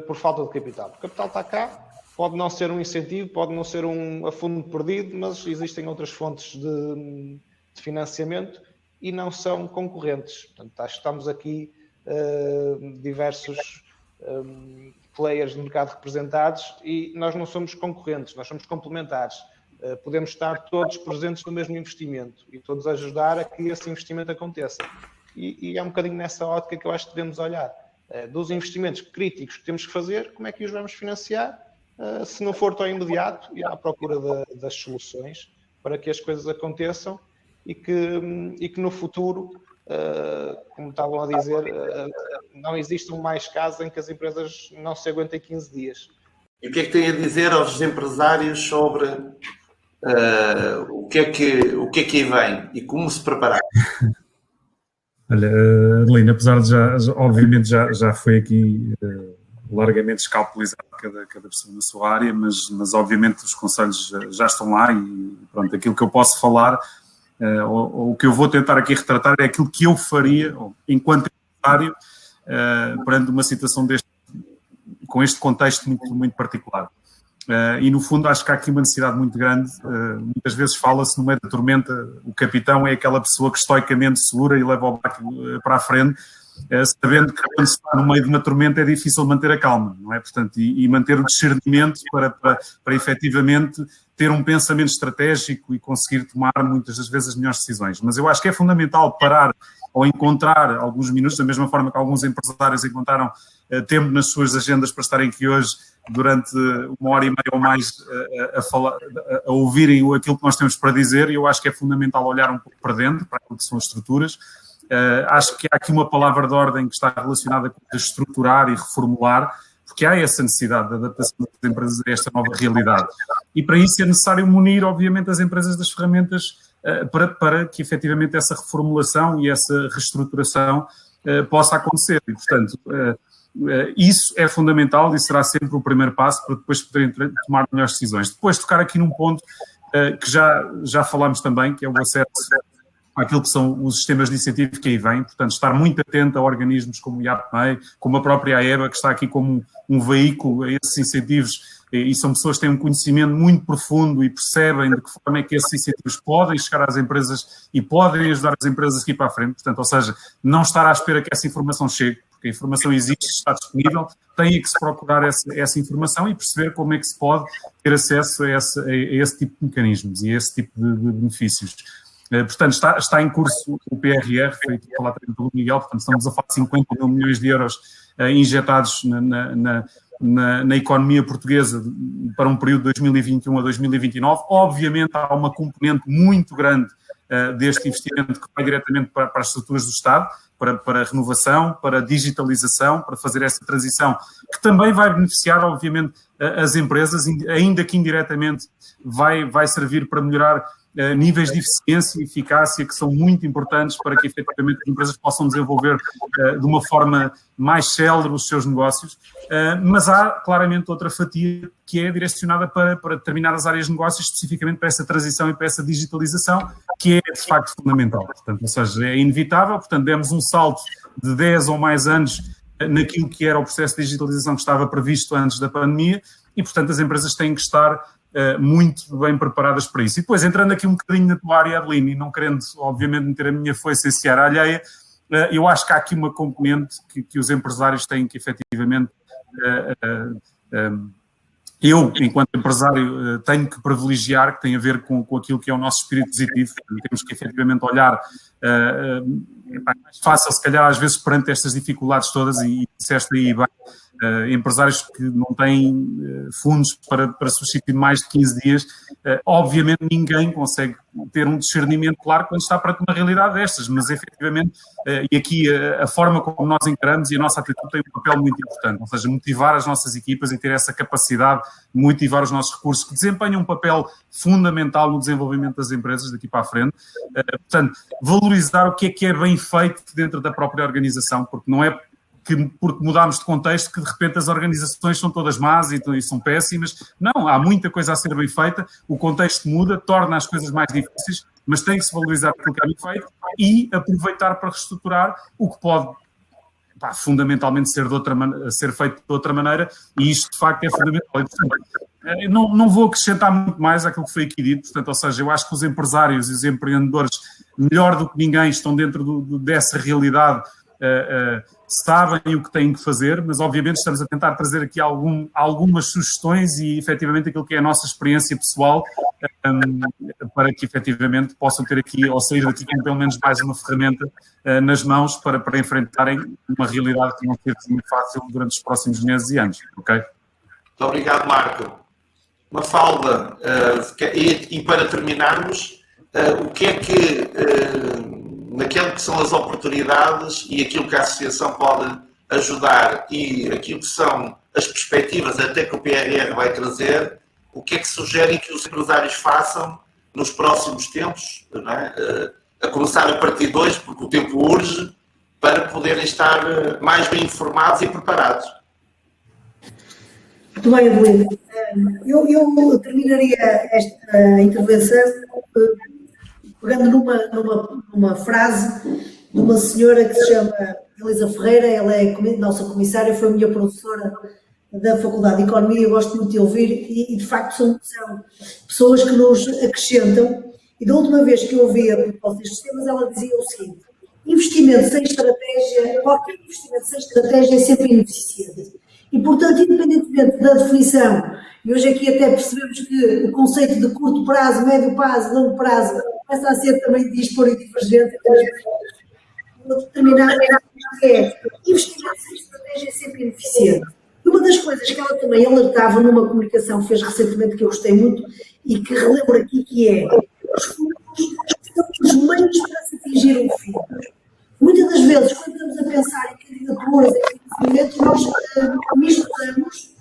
por falta de capital. O capital está cá, pode não ser um incentivo, pode não ser a fundo perdido, mas existem outras fontes de financiamento e não são concorrentes. Portanto, acho que estamos aqui diversos players do mercado representados e nós não somos concorrentes, nós somos complementares. Podemos estar todos presentes no mesmo investimento e todos ajudar a que esse investimento aconteça. E é um bocadinho nessa ótica que eu acho que devemos olhar. Dos investimentos críticos que temos que fazer, como é que os vamos financiar? Se não for tão imediato, ir à procura das soluções para que as coisas aconteçam e que no futuro, como estavam a dizer, não existam mais casos em que as empresas não se aguentem 15 dias. E o que é que tem a dizer aos empresários sobre o que é que aí vem e como se preparar? Olha, Adelina, apesar de obviamente já foi aqui largamente escalpelizado cada pessoa na sua área, mas obviamente os conselhos já estão lá e pronto, aquilo que eu posso falar, ou o que eu vou tentar aqui retratar é aquilo que eu faria enquanto empresário perante uma situação com este contexto muito, muito particular. E no fundo acho que há aqui uma necessidade muito grande. Muitas vezes fala-se no meio da tormenta, o capitão é aquela pessoa que estoicamente segura e leva o barco para a frente, sabendo que quando se está no meio de uma tormenta é difícil manter a calma, não é? Portanto, e manter o discernimento para efetivamente ter um pensamento estratégico e conseguir tomar muitas das vezes as melhores decisões. Mas eu acho que é fundamental parar ou encontrar alguns minutos, da mesma forma que alguns empresários encontraram tempo nas suas agendas para estarem aqui hoje durante 1h30 ou mais a ouvirem aquilo que nós temos para dizer, e eu acho que é fundamental olhar um pouco para dentro, para aquilo que são as estruturas. Acho que há aqui uma palavra de ordem que está relacionada com estruturar e reformular, porque há essa necessidade de adaptação das empresas a esta nova realidade. E para isso é necessário munir, obviamente, as empresas das ferramentas para que, efetivamente, essa reformulação e essa reestruturação possa acontecer. E, portanto, isso é fundamental e será sempre o primeiro passo para depois poderem tomar melhores decisões. Depois, tocar aqui num ponto que já falámos também, que é o acesso àquilo que são os sistemas de incentivo que aí vêm, portanto, estar muito atento a organismos como o IAPMEI, como a própria AEBA, que está aqui como um veículo a esses incentivos, e são pessoas que têm um conhecimento muito profundo e percebem de que forma é que esses incentivos podem chegar às empresas e podem ajudar as empresas aqui para a frente, portanto, ou seja, não estar à espera que essa informação chegue, porque a informação existe, está disponível, tem que se procurar essa informação e perceber como é que se pode ter acesso a esse tipo de mecanismos e a esse tipo de benefícios. Portanto, está em curso o PRR, foi falado também pelo Miguel, portanto, estamos a falar de 50 mil milhões de euros injetados na economia portuguesa para um período de 2021 a 2029. Obviamente, há uma componente muito grande deste investimento que vai diretamente para as estruturas do Estado, para a renovação, para a digitalização, para fazer essa transição, que também vai beneficiar, obviamente, as empresas, ainda que indiretamente vai servir para melhorar níveis de eficiência e eficácia que são muito importantes para que, efetivamente, as empresas possam desenvolver de uma forma mais célere os seus negócios, mas há claramente outra fatia que é direcionada para determinadas áreas de negócios, especificamente para essa transição e para essa digitalização, que é, de facto, fundamental. Portanto, ou seja, é inevitável, portanto, demos um salto de 10 ou mais anos naquilo que era o processo de digitalização que estava previsto antes da pandemia e, portanto, as empresas têm que estar muito bem preparadas para isso. E depois, entrando aqui um bocadinho na tua área, Adelina, e não querendo, obviamente, meter a minha foice em seara alheia, eu acho que há aqui uma componente que os empresários têm que, efetivamente, eu, enquanto empresário, tenho que privilegiar, que tem a ver com aquilo que é o nosso espírito positivo. Temos que, efetivamente, olhar. É mais fácil, se calhar, às vezes, perante estas dificuldades todas, e disseste aí bem, empresários que não têm fundos para subsistir mais de 15 dias, obviamente ninguém consegue ter um discernimento claro quando está perante uma realidade destas, mas efetivamente, e aqui a forma como nós encaramos e a nossa atitude tem um papel muito importante, ou seja, motivar as nossas equipas e ter essa capacidade de motivar os nossos recursos, que desempenham um papel fundamental no desenvolvimento das empresas daqui para a frente. Portanto, valorizar o que é bem feito dentro da própria organização, porque não é porque mudámos de contexto que de repente as organizações são todas más e são péssimas. Não, há muita coisa a ser bem feita, o contexto muda, torna as coisas mais difíceis, mas tem que se valorizar aquilo que é bem feito e aproveitar para reestruturar o que pode fundamentalmente ser feito de outra maneira, e isto de facto é fundamental. Não vou acrescentar muito mais àquilo que foi aqui dito, portanto, ou seja, eu acho que os empresários e os empreendedores, melhor do que ninguém, estão dentro dessa realidade, sabem o que têm que fazer, mas obviamente estamos a tentar trazer aqui algumas sugestões e efetivamente aquilo que é a nossa experiência pessoal, para que efetivamente possam ter aqui, ou sair daqui com pelo menos mais uma ferramenta nas mãos para enfrentarem uma realidade que não teve muito fácil durante os próximos meses e anos, ok? Muito obrigado, Marco. Mafalda, e para terminarmos, o que é que, naquilo que são as oportunidades e aquilo que a associação pode ajudar e aquilo que são as perspectivas até que o PRR vai trazer, o que é que sugerem que os empresários façam nos próximos tempos, não é? A começar a partir de hoje, porque o tempo urge, para poderem estar mais bem informados e preparados? Muito bem, Adelino. Eu terminaria esta intervenção pegando numa frase de uma senhora que se chama Elisa Ferreira. Ela é nossa comissária, foi minha professora da Faculdade de Economia. Eu gosto muito de ouvir e de facto são pessoas que nos acrescentam. E da última vez que eu ouvi a proposta destes temas, ela dizia o seguinte: investimento sem estratégia, qualquer investimento sem estratégia é sempre ineficiente. E, portanto, independentemente da definição, e hoje aqui até percebemos que o conceito de curto prazo, médio prazo, longo prazo, começa a ser também dispor e divergente. Uma determinada investimento sem estratégia é sempre ineficiente. E uma das coisas que ela também alertava numa comunicação que fez recentemente, que eu gostei muito, e que relembro aqui, que é: os fundos são os meios para se atingir um fim. Muitas das vezes, quando estamos a pensar em candidaturas, em financiamento, nós misturamos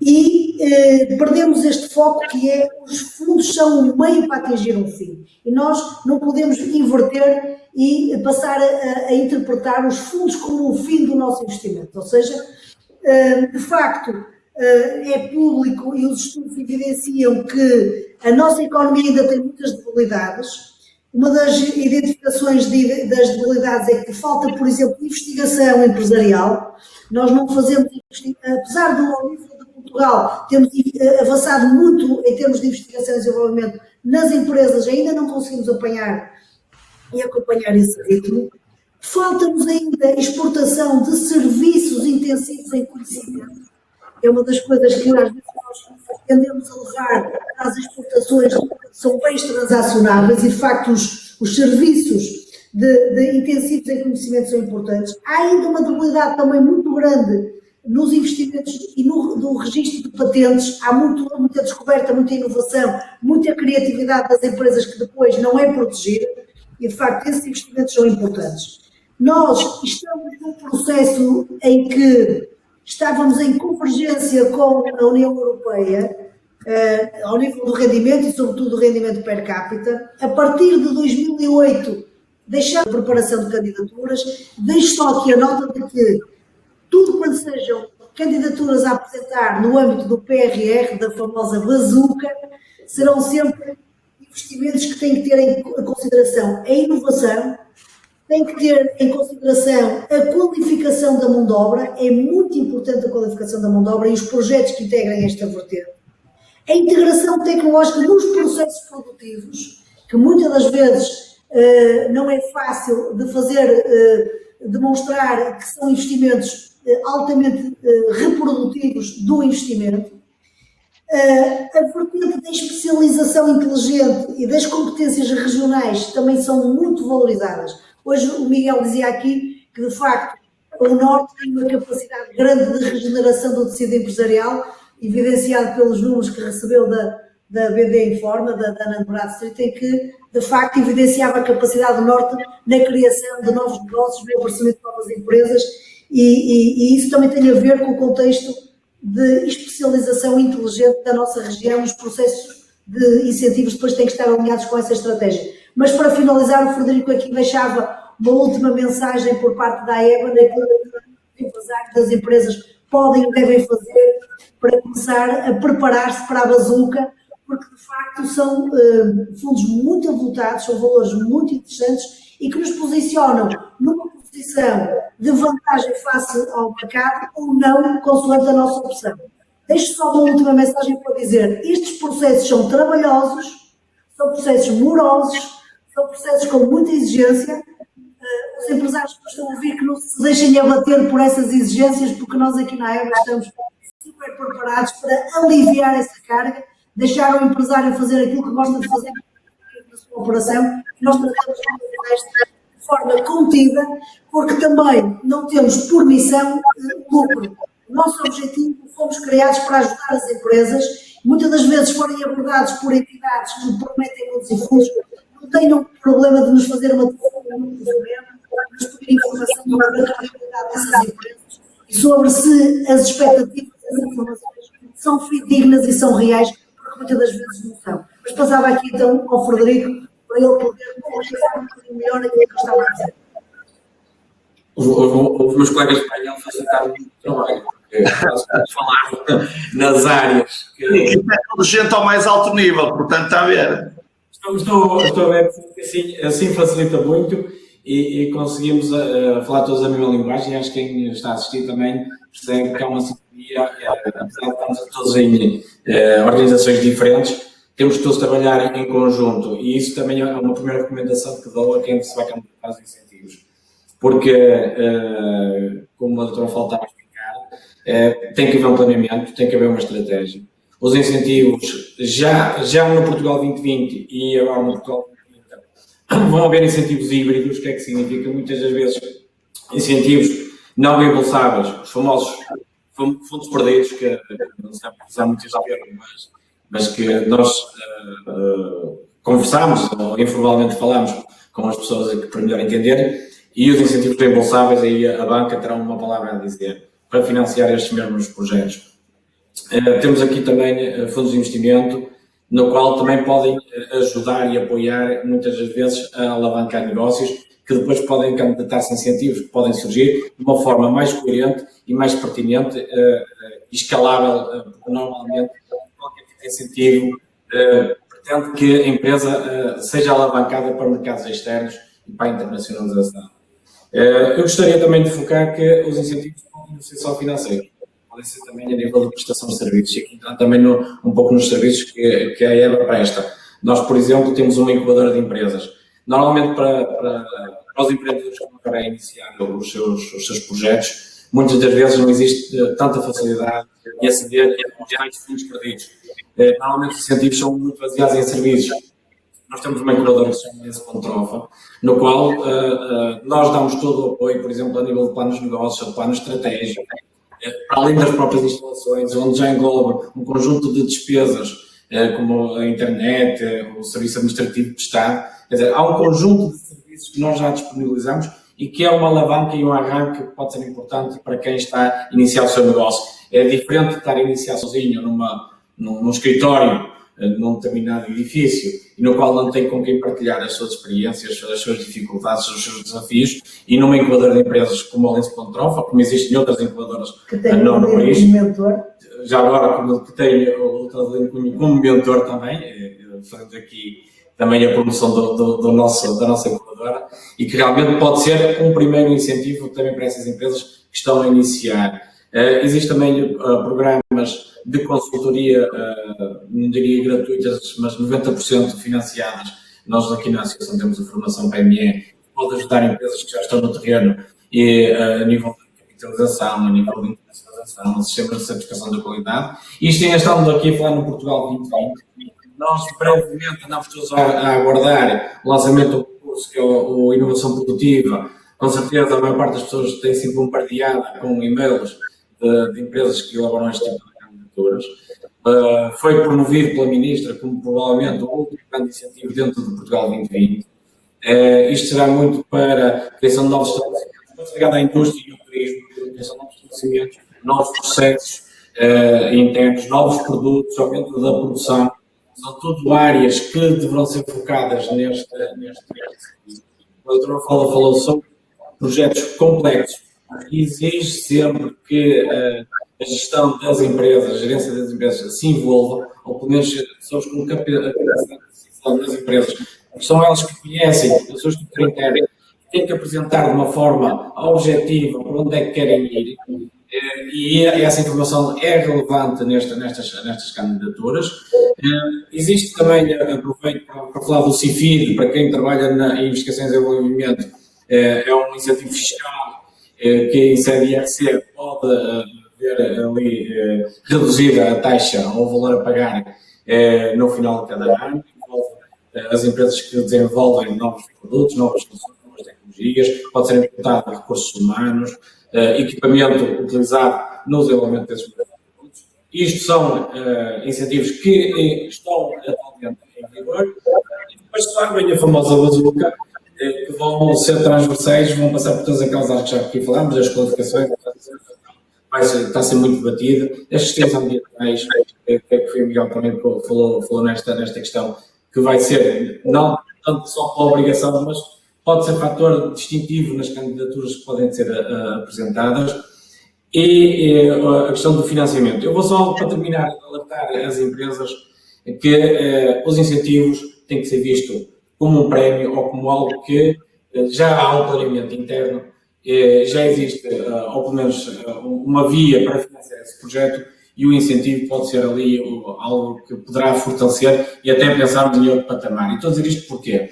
e perdemos este foco, que é: os fundos são um meio para atingir um fim. E nós não podemos inverter e passar a interpretar os fundos como o fim do nosso investimento. Ou seja, de facto, é público e os estudos evidenciam que a nossa economia ainda tem muitas debilidades. Uma das identificações das debilidades é que falta, por exemplo, investigação empresarial. Nós não fazemos, apesar do ao nível de Portugal temos avançado muito em termos de investigação e desenvolvimento nas empresas, ainda não conseguimos apanhar e acompanhar esse ritmo. Falta-nos ainda exportação de serviços intensivos em conhecimento. É uma das coisas que às vezes nós tendemos a levar às exportações, são bens transacionáveis e, de facto, os serviços de intensivos em conhecimento são importantes. Há ainda uma debilidade também muito grande nos investimentos e no registro de patentes. Há muita descoberta, muita inovação, muita criatividade das empresas que depois não é protegida e, de facto, esses investimentos são importantes. Nós estamos num processo em que estávamos em convergência com a União Europeia, ao nível do rendimento e, sobretudo, do rendimento per capita. A partir de 2008, deixamos a preparação de candidaturas. Deixo só aqui a nota de que tudo quando sejam candidaturas a apresentar no âmbito do PRR, da famosa bazuca, serão sempre investimentos que têm que ter em consideração a inovação, tem que ter em consideração a qualificação da mão de obra. É muito importante a qualificação da mão de obra e os projetos que integrem esta vertente. A integração tecnológica nos processos produtivos, que muitas das vezes não é fácil de fazer, demonstrar que são investimentos altamente reprodutivos do investimento. A vertente da especialização inteligente e das competências regionais também são muito valorizadas. Hoje o Miguel dizia aqui que, de facto, o Norte tem uma capacidade grande de regeneração do tecido empresarial, evidenciado pelos números que recebeu da BD Informa, da Ana Bradstreet, em que, de facto, evidenciava a capacidade do Norte na criação de novos negócios, no aparecimento de novas empresas, e isso também tem a ver com o contexto de especialização inteligente da nossa região. Os processos de incentivos depois têm que estar alinhados com essa estratégia. Mas, para finalizar, o Frederico aqui deixava uma última mensagem por parte da AEBA, naquilo que os empresários das empresas podem e devem fazer para começar a preparar-se para a bazuca, porque de facto são fundos muito avultados, são valores muito interessantes e que nos posicionam numa posição de vantagem face ao mercado ou não, consoante a nossa opção. Deixo só uma última mensagem para dizer: estes processos são trabalhosos, são processos morosos, são processos com muita exigência. Os empresários que estão a ouvir que não se deixem abater por essas exigências, porque nós aqui na AEBA estamos super preparados para aliviar essa carga, deixar o empresário fazer aquilo que gosta de fazer na sua operação, que nós tratamos de forma contida, porque também não temos por missão lucro. O nosso objetivo, fomos criados para ajudar as empresas, muitas das vezes forem abordados por entidades que prometem muitos e fundos, não tenham problema de nos fazer uma telefonema, nos pedir informação sobre a rentabilidade dessas empresas e sobre se as expectativas das informações são fidedignas e são reais, porque muitas das vezes não são. Mas passava aqui então ao Frederico para ele poder explicar um bocadinho melhor aquilo que eu estava a dizer. Os meus colegas de painel facilitaram muito o trabalho, porque falar nas áreas que... É tudo gente ao mais alto nível, portanto está a ver. Estou a ver que assim facilita muito e conseguimos falar todos a mesma linguagem. Acho que quem está a assistir também percebe que há uma sintonia, apesar de estarmos todos em organizações diferentes, temos que todos trabalhar em conjunto, e isso também é uma primeira recomendação que dou a quem se vai candidatar aos incentivos, porque, como a doutora Fala estava a explicar, tem que haver um planeamento, tem que haver uma estratégia. Os incentivos, já no Portugal 2020 e agora no Portugal 2030, vão haver incentivos híbridos. O que é que significa? Muitas das vezes, incentivos não reembolsáveis, os famosos fundos perdidos, que não se há muitos a ver, mas que nós conversamos ou informalmente falamos com as pessoas para melhor entender, e os incentivos reembolsáveis, aí a banca terá uma palavra a dizer para financiar estes mesmos projetos. Temos aqui também fundos de investimento, no qual também podem ajudar e apoiar, muitas das vezes, a alavancar negócios, que depois podem candidatar-se a incentivos que podem surgir de uma forma mais coerente e mais pertinente e escalável, porque normalmente qualquer tipo de incentivo pretende que a empresa seja alavancada para mercados externos e para a internacionalização. Eu gostaria também de focar que os incentivos podem não ser só financeiros, podem ser também a nível de prestação de serviços, e aqui entrar também um pouco nos serviços que a AEBA presta. Nós, por exemplo, temos uma incubadora de empresas. Normalmente, para os empreendedores que vão agora iniciar os seus projetos, muitas das vezes não existe tanta facilidade em aceder aos tais fundos perdidos. Normalmente, os incentivos são muito baseados em serviços. Nós temos uma incubadora que se chama Espontrofa, no qual nós damos todo o apoio, por exemplo, a nível de planos de negócios, de planos estratégicos, para além das próprias instalações, onde já engloba um conjunto de despesas, como a internet, o serviço administrativo de Estado. Quer dizer, há um conjunto de serviços que nós já disponibilizamos e que é uma alavanca e um arranque que pode ser importante para quem está a iniciar o seu negócio. É diferente de estar a iniciar sozinho num escritório, num determinado edifício, e no qual não tem com quem partilhar as suas experiências, as suas dificuldades, os seus desafios, e numa incubadora de empresas como a Lense.Trofa, como existem outras incubadoras no país, já agora que tem o Dr. Adelino Cunha como mentor também, fazendo aqui também a promoção da nossa incubadora, e que realmente pode ser um primeiro incentivo também para essas empresas que estão a iniciar. Existem também programas de consultoria, não diria gratuitas, mas 90% financiadas. Nós aqui na Associação temos a formação PME, que pode ajudar empresas que já estão no terreno, e a nível de capitalização, a nível de internacionalização, no sistema de certificação da qualidade. Isto ainda estamos aqui a falar no Portugal 2020. Nós brevemente andamos todos a aguardar o lançamento do curso, que é o Inovação Produtiva, Com certeza, a maior parte das pessoas tem sido bombardeada com e-mails de empresas que elaboram este tipo de candidaturas. Foi promovido pela Ministra como provavelmente o último grande incentivo dentro do Portugal 2020. Isto será muito para a criação de novos estabelecimentos, ligado à indústria e ao turismo, criação de novos estabelecimentos, novos processos internos, novos produtos, aumento da produção. São tudo áreas que deverão ser focadas neste serviço. A doutora falou sobre projetos complexos. Exige sempre que a gestão das empresas, a gerência das empresas se envolva, ou pelo menos pessoas com capacidade de decisão das empresas, porque são elas que conhecem a sua estrutura interna, têm que apresentar de uma forma objetiva para onde é que querem ir, e essa informação é relevante nestas candidaturas. Existe também, aproveito para falar do CIFID, para quem trabalha em investigação e desenvolvimento, é um incentivo fiscal que em sede IRC pode ver ali reduzida a taxa ou o valor a pagar no final de cada ano. As empresas que desenvolvem novos produtos, novas soluções, novas tecnologias, pode ser imputado a recursos humanos, equipamento utilizado no desenvolvimento desses produtos. Isto são incentivos que estão atualmente em vigor. E depois, claro, vem a famosa bazuca, que vão ser transversais, vão passar por todas aquelas áreas que já aqui falámos, as qualificações, está a ser muito debatida, as questões ambientais, que foi o Miguel também falou nesta questão, que vai ser não tanto só pela obrigação, mas pode ser fator distintivo nas candidaturas que podem ser apresentadas. E a questão do financiamento. Eu vou só, para terminar, alertar as empresas que os incentivos têm que ser vistos como um prémio ou como algo que já há um planeamento interno, já existe, ou pelo menos, uma via para financiar esse projeto, e o incentivo pode ser ali algo que poderá fortalecer e até pensarmos em outro patamar. E estou a dizer isto porquê?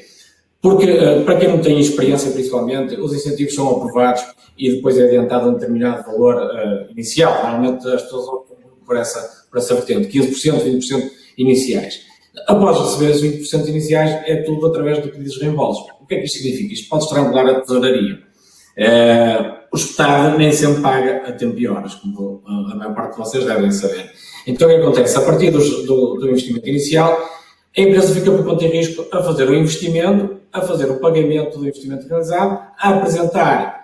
Porque, para quem não tem experiência, principalmente, os incentivos são aprovados e depois é adiantado um determinado valor inicial. Normalmente as pessoas optam por essa vertente, 15%, 20% iniciais. Após receber os 20% iniciais, é tudo através de pedidos de reembolsos. O que é que isto significa? Isto pode estrangular a tesouraria. O Estado nem sempre paga a tempo e horas, como a maior parte de vocês devem saber. Então o que acontece? A partir do investimento inicial, a empresa fica por conta e risco a fazer o investimento, a fazer o pagamento do investimento realizado, a apresentar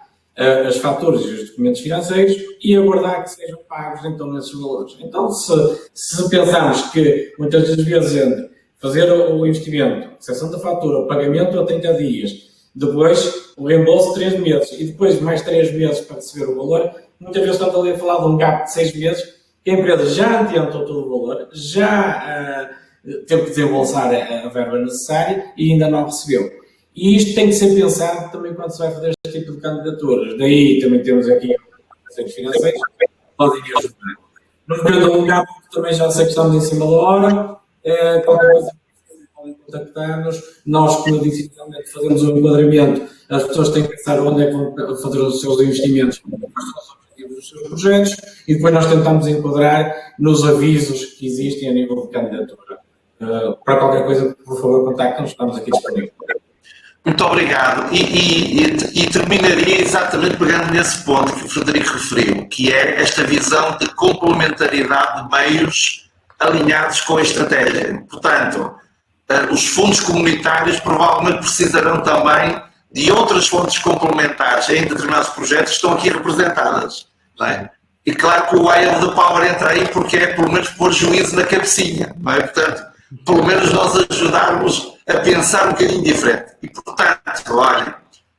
as faturas e os documentos financeiros e aguardar que sejam pagos então nesses valores. Então, se pensarmos que muitas das vezes entre fazer o investimento, recepção da fatura, o pagamento a 30 dias, depois o reembolso 3 meses e depois mais 3 meses para receber o valor, muitas vezes estamos ali a falar de um gap de 6 meses, que a empresa já adiantou todo o valor, já teve que desembolsar a verba necessária e ainda não recebeu. E isto tem que ser pensado também quando se vai fazer este tipo de candidaturas. Daí também temos aqui os financeiros que podem ajudar. Não querendo alongar, porque também já sei que estamos em cima da hora. Qualquer coisa podem contactar-nos. Nós, como eu disse inicialmente, fazemos um enquadramento. As pessoas têm que pensar onde é que vão fazer os seus investimentos, quais são os objetivos dos seus projetos, e depois nós tentamos enquadrar nos avisos que existem a nível de candidatura. Para qualquer coisa, por favor, contactem-nos, estamos aqui disponíveis. Muito obrigado. E terminaria exatamente pegando nesse ponto que o Frederico referiu, que é esta visão de complementaridade de meios alinhados com a estratégia. Portanto, os fundos comunitários provavelmente precisarão também de outras fontes complementares em determinados projetos que estão aqui representadas. Não é? E claro que o Eye of the Power entra aí porque é pelo menos pôr juízo na cabecinha. Não é? Portanto, pelo menos nós ajudarmos a pensar um bocadinho diferente. E, portanto, olha,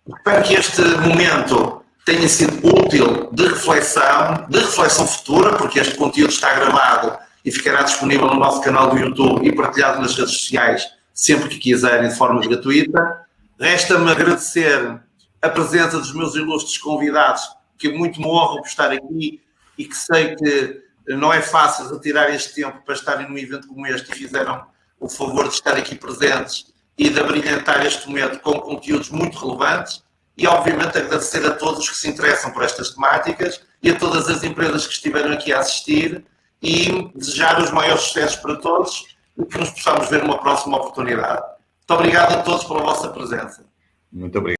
espero que este momento tenha sido útil de reflexão futura, porque este conteúdo está gravado e ficará disponível no nosso canal do YouTube e partilhado nas redes sociais sempre que quiserem, de forma gratuita. Resta-me agradecer a presença dos meus ilustres convidados, que muito me honro por estar aqui e que sei que não é fácil retirar este tempo para estarem num evento como este e fizeram o favor de estar aqui presentes e de abrilhantar este momento com conteúdos muito relevantes e, obviamente, agradecer a todos que se interessam por estas temáticas e a todas as empresas que estiveram aqui a assistir e desejar os maiores sucessos para todos e que nos possamos ver numa próxima oportunidade. Muito obrigado a todos pela vossa presença. Muito obrigado.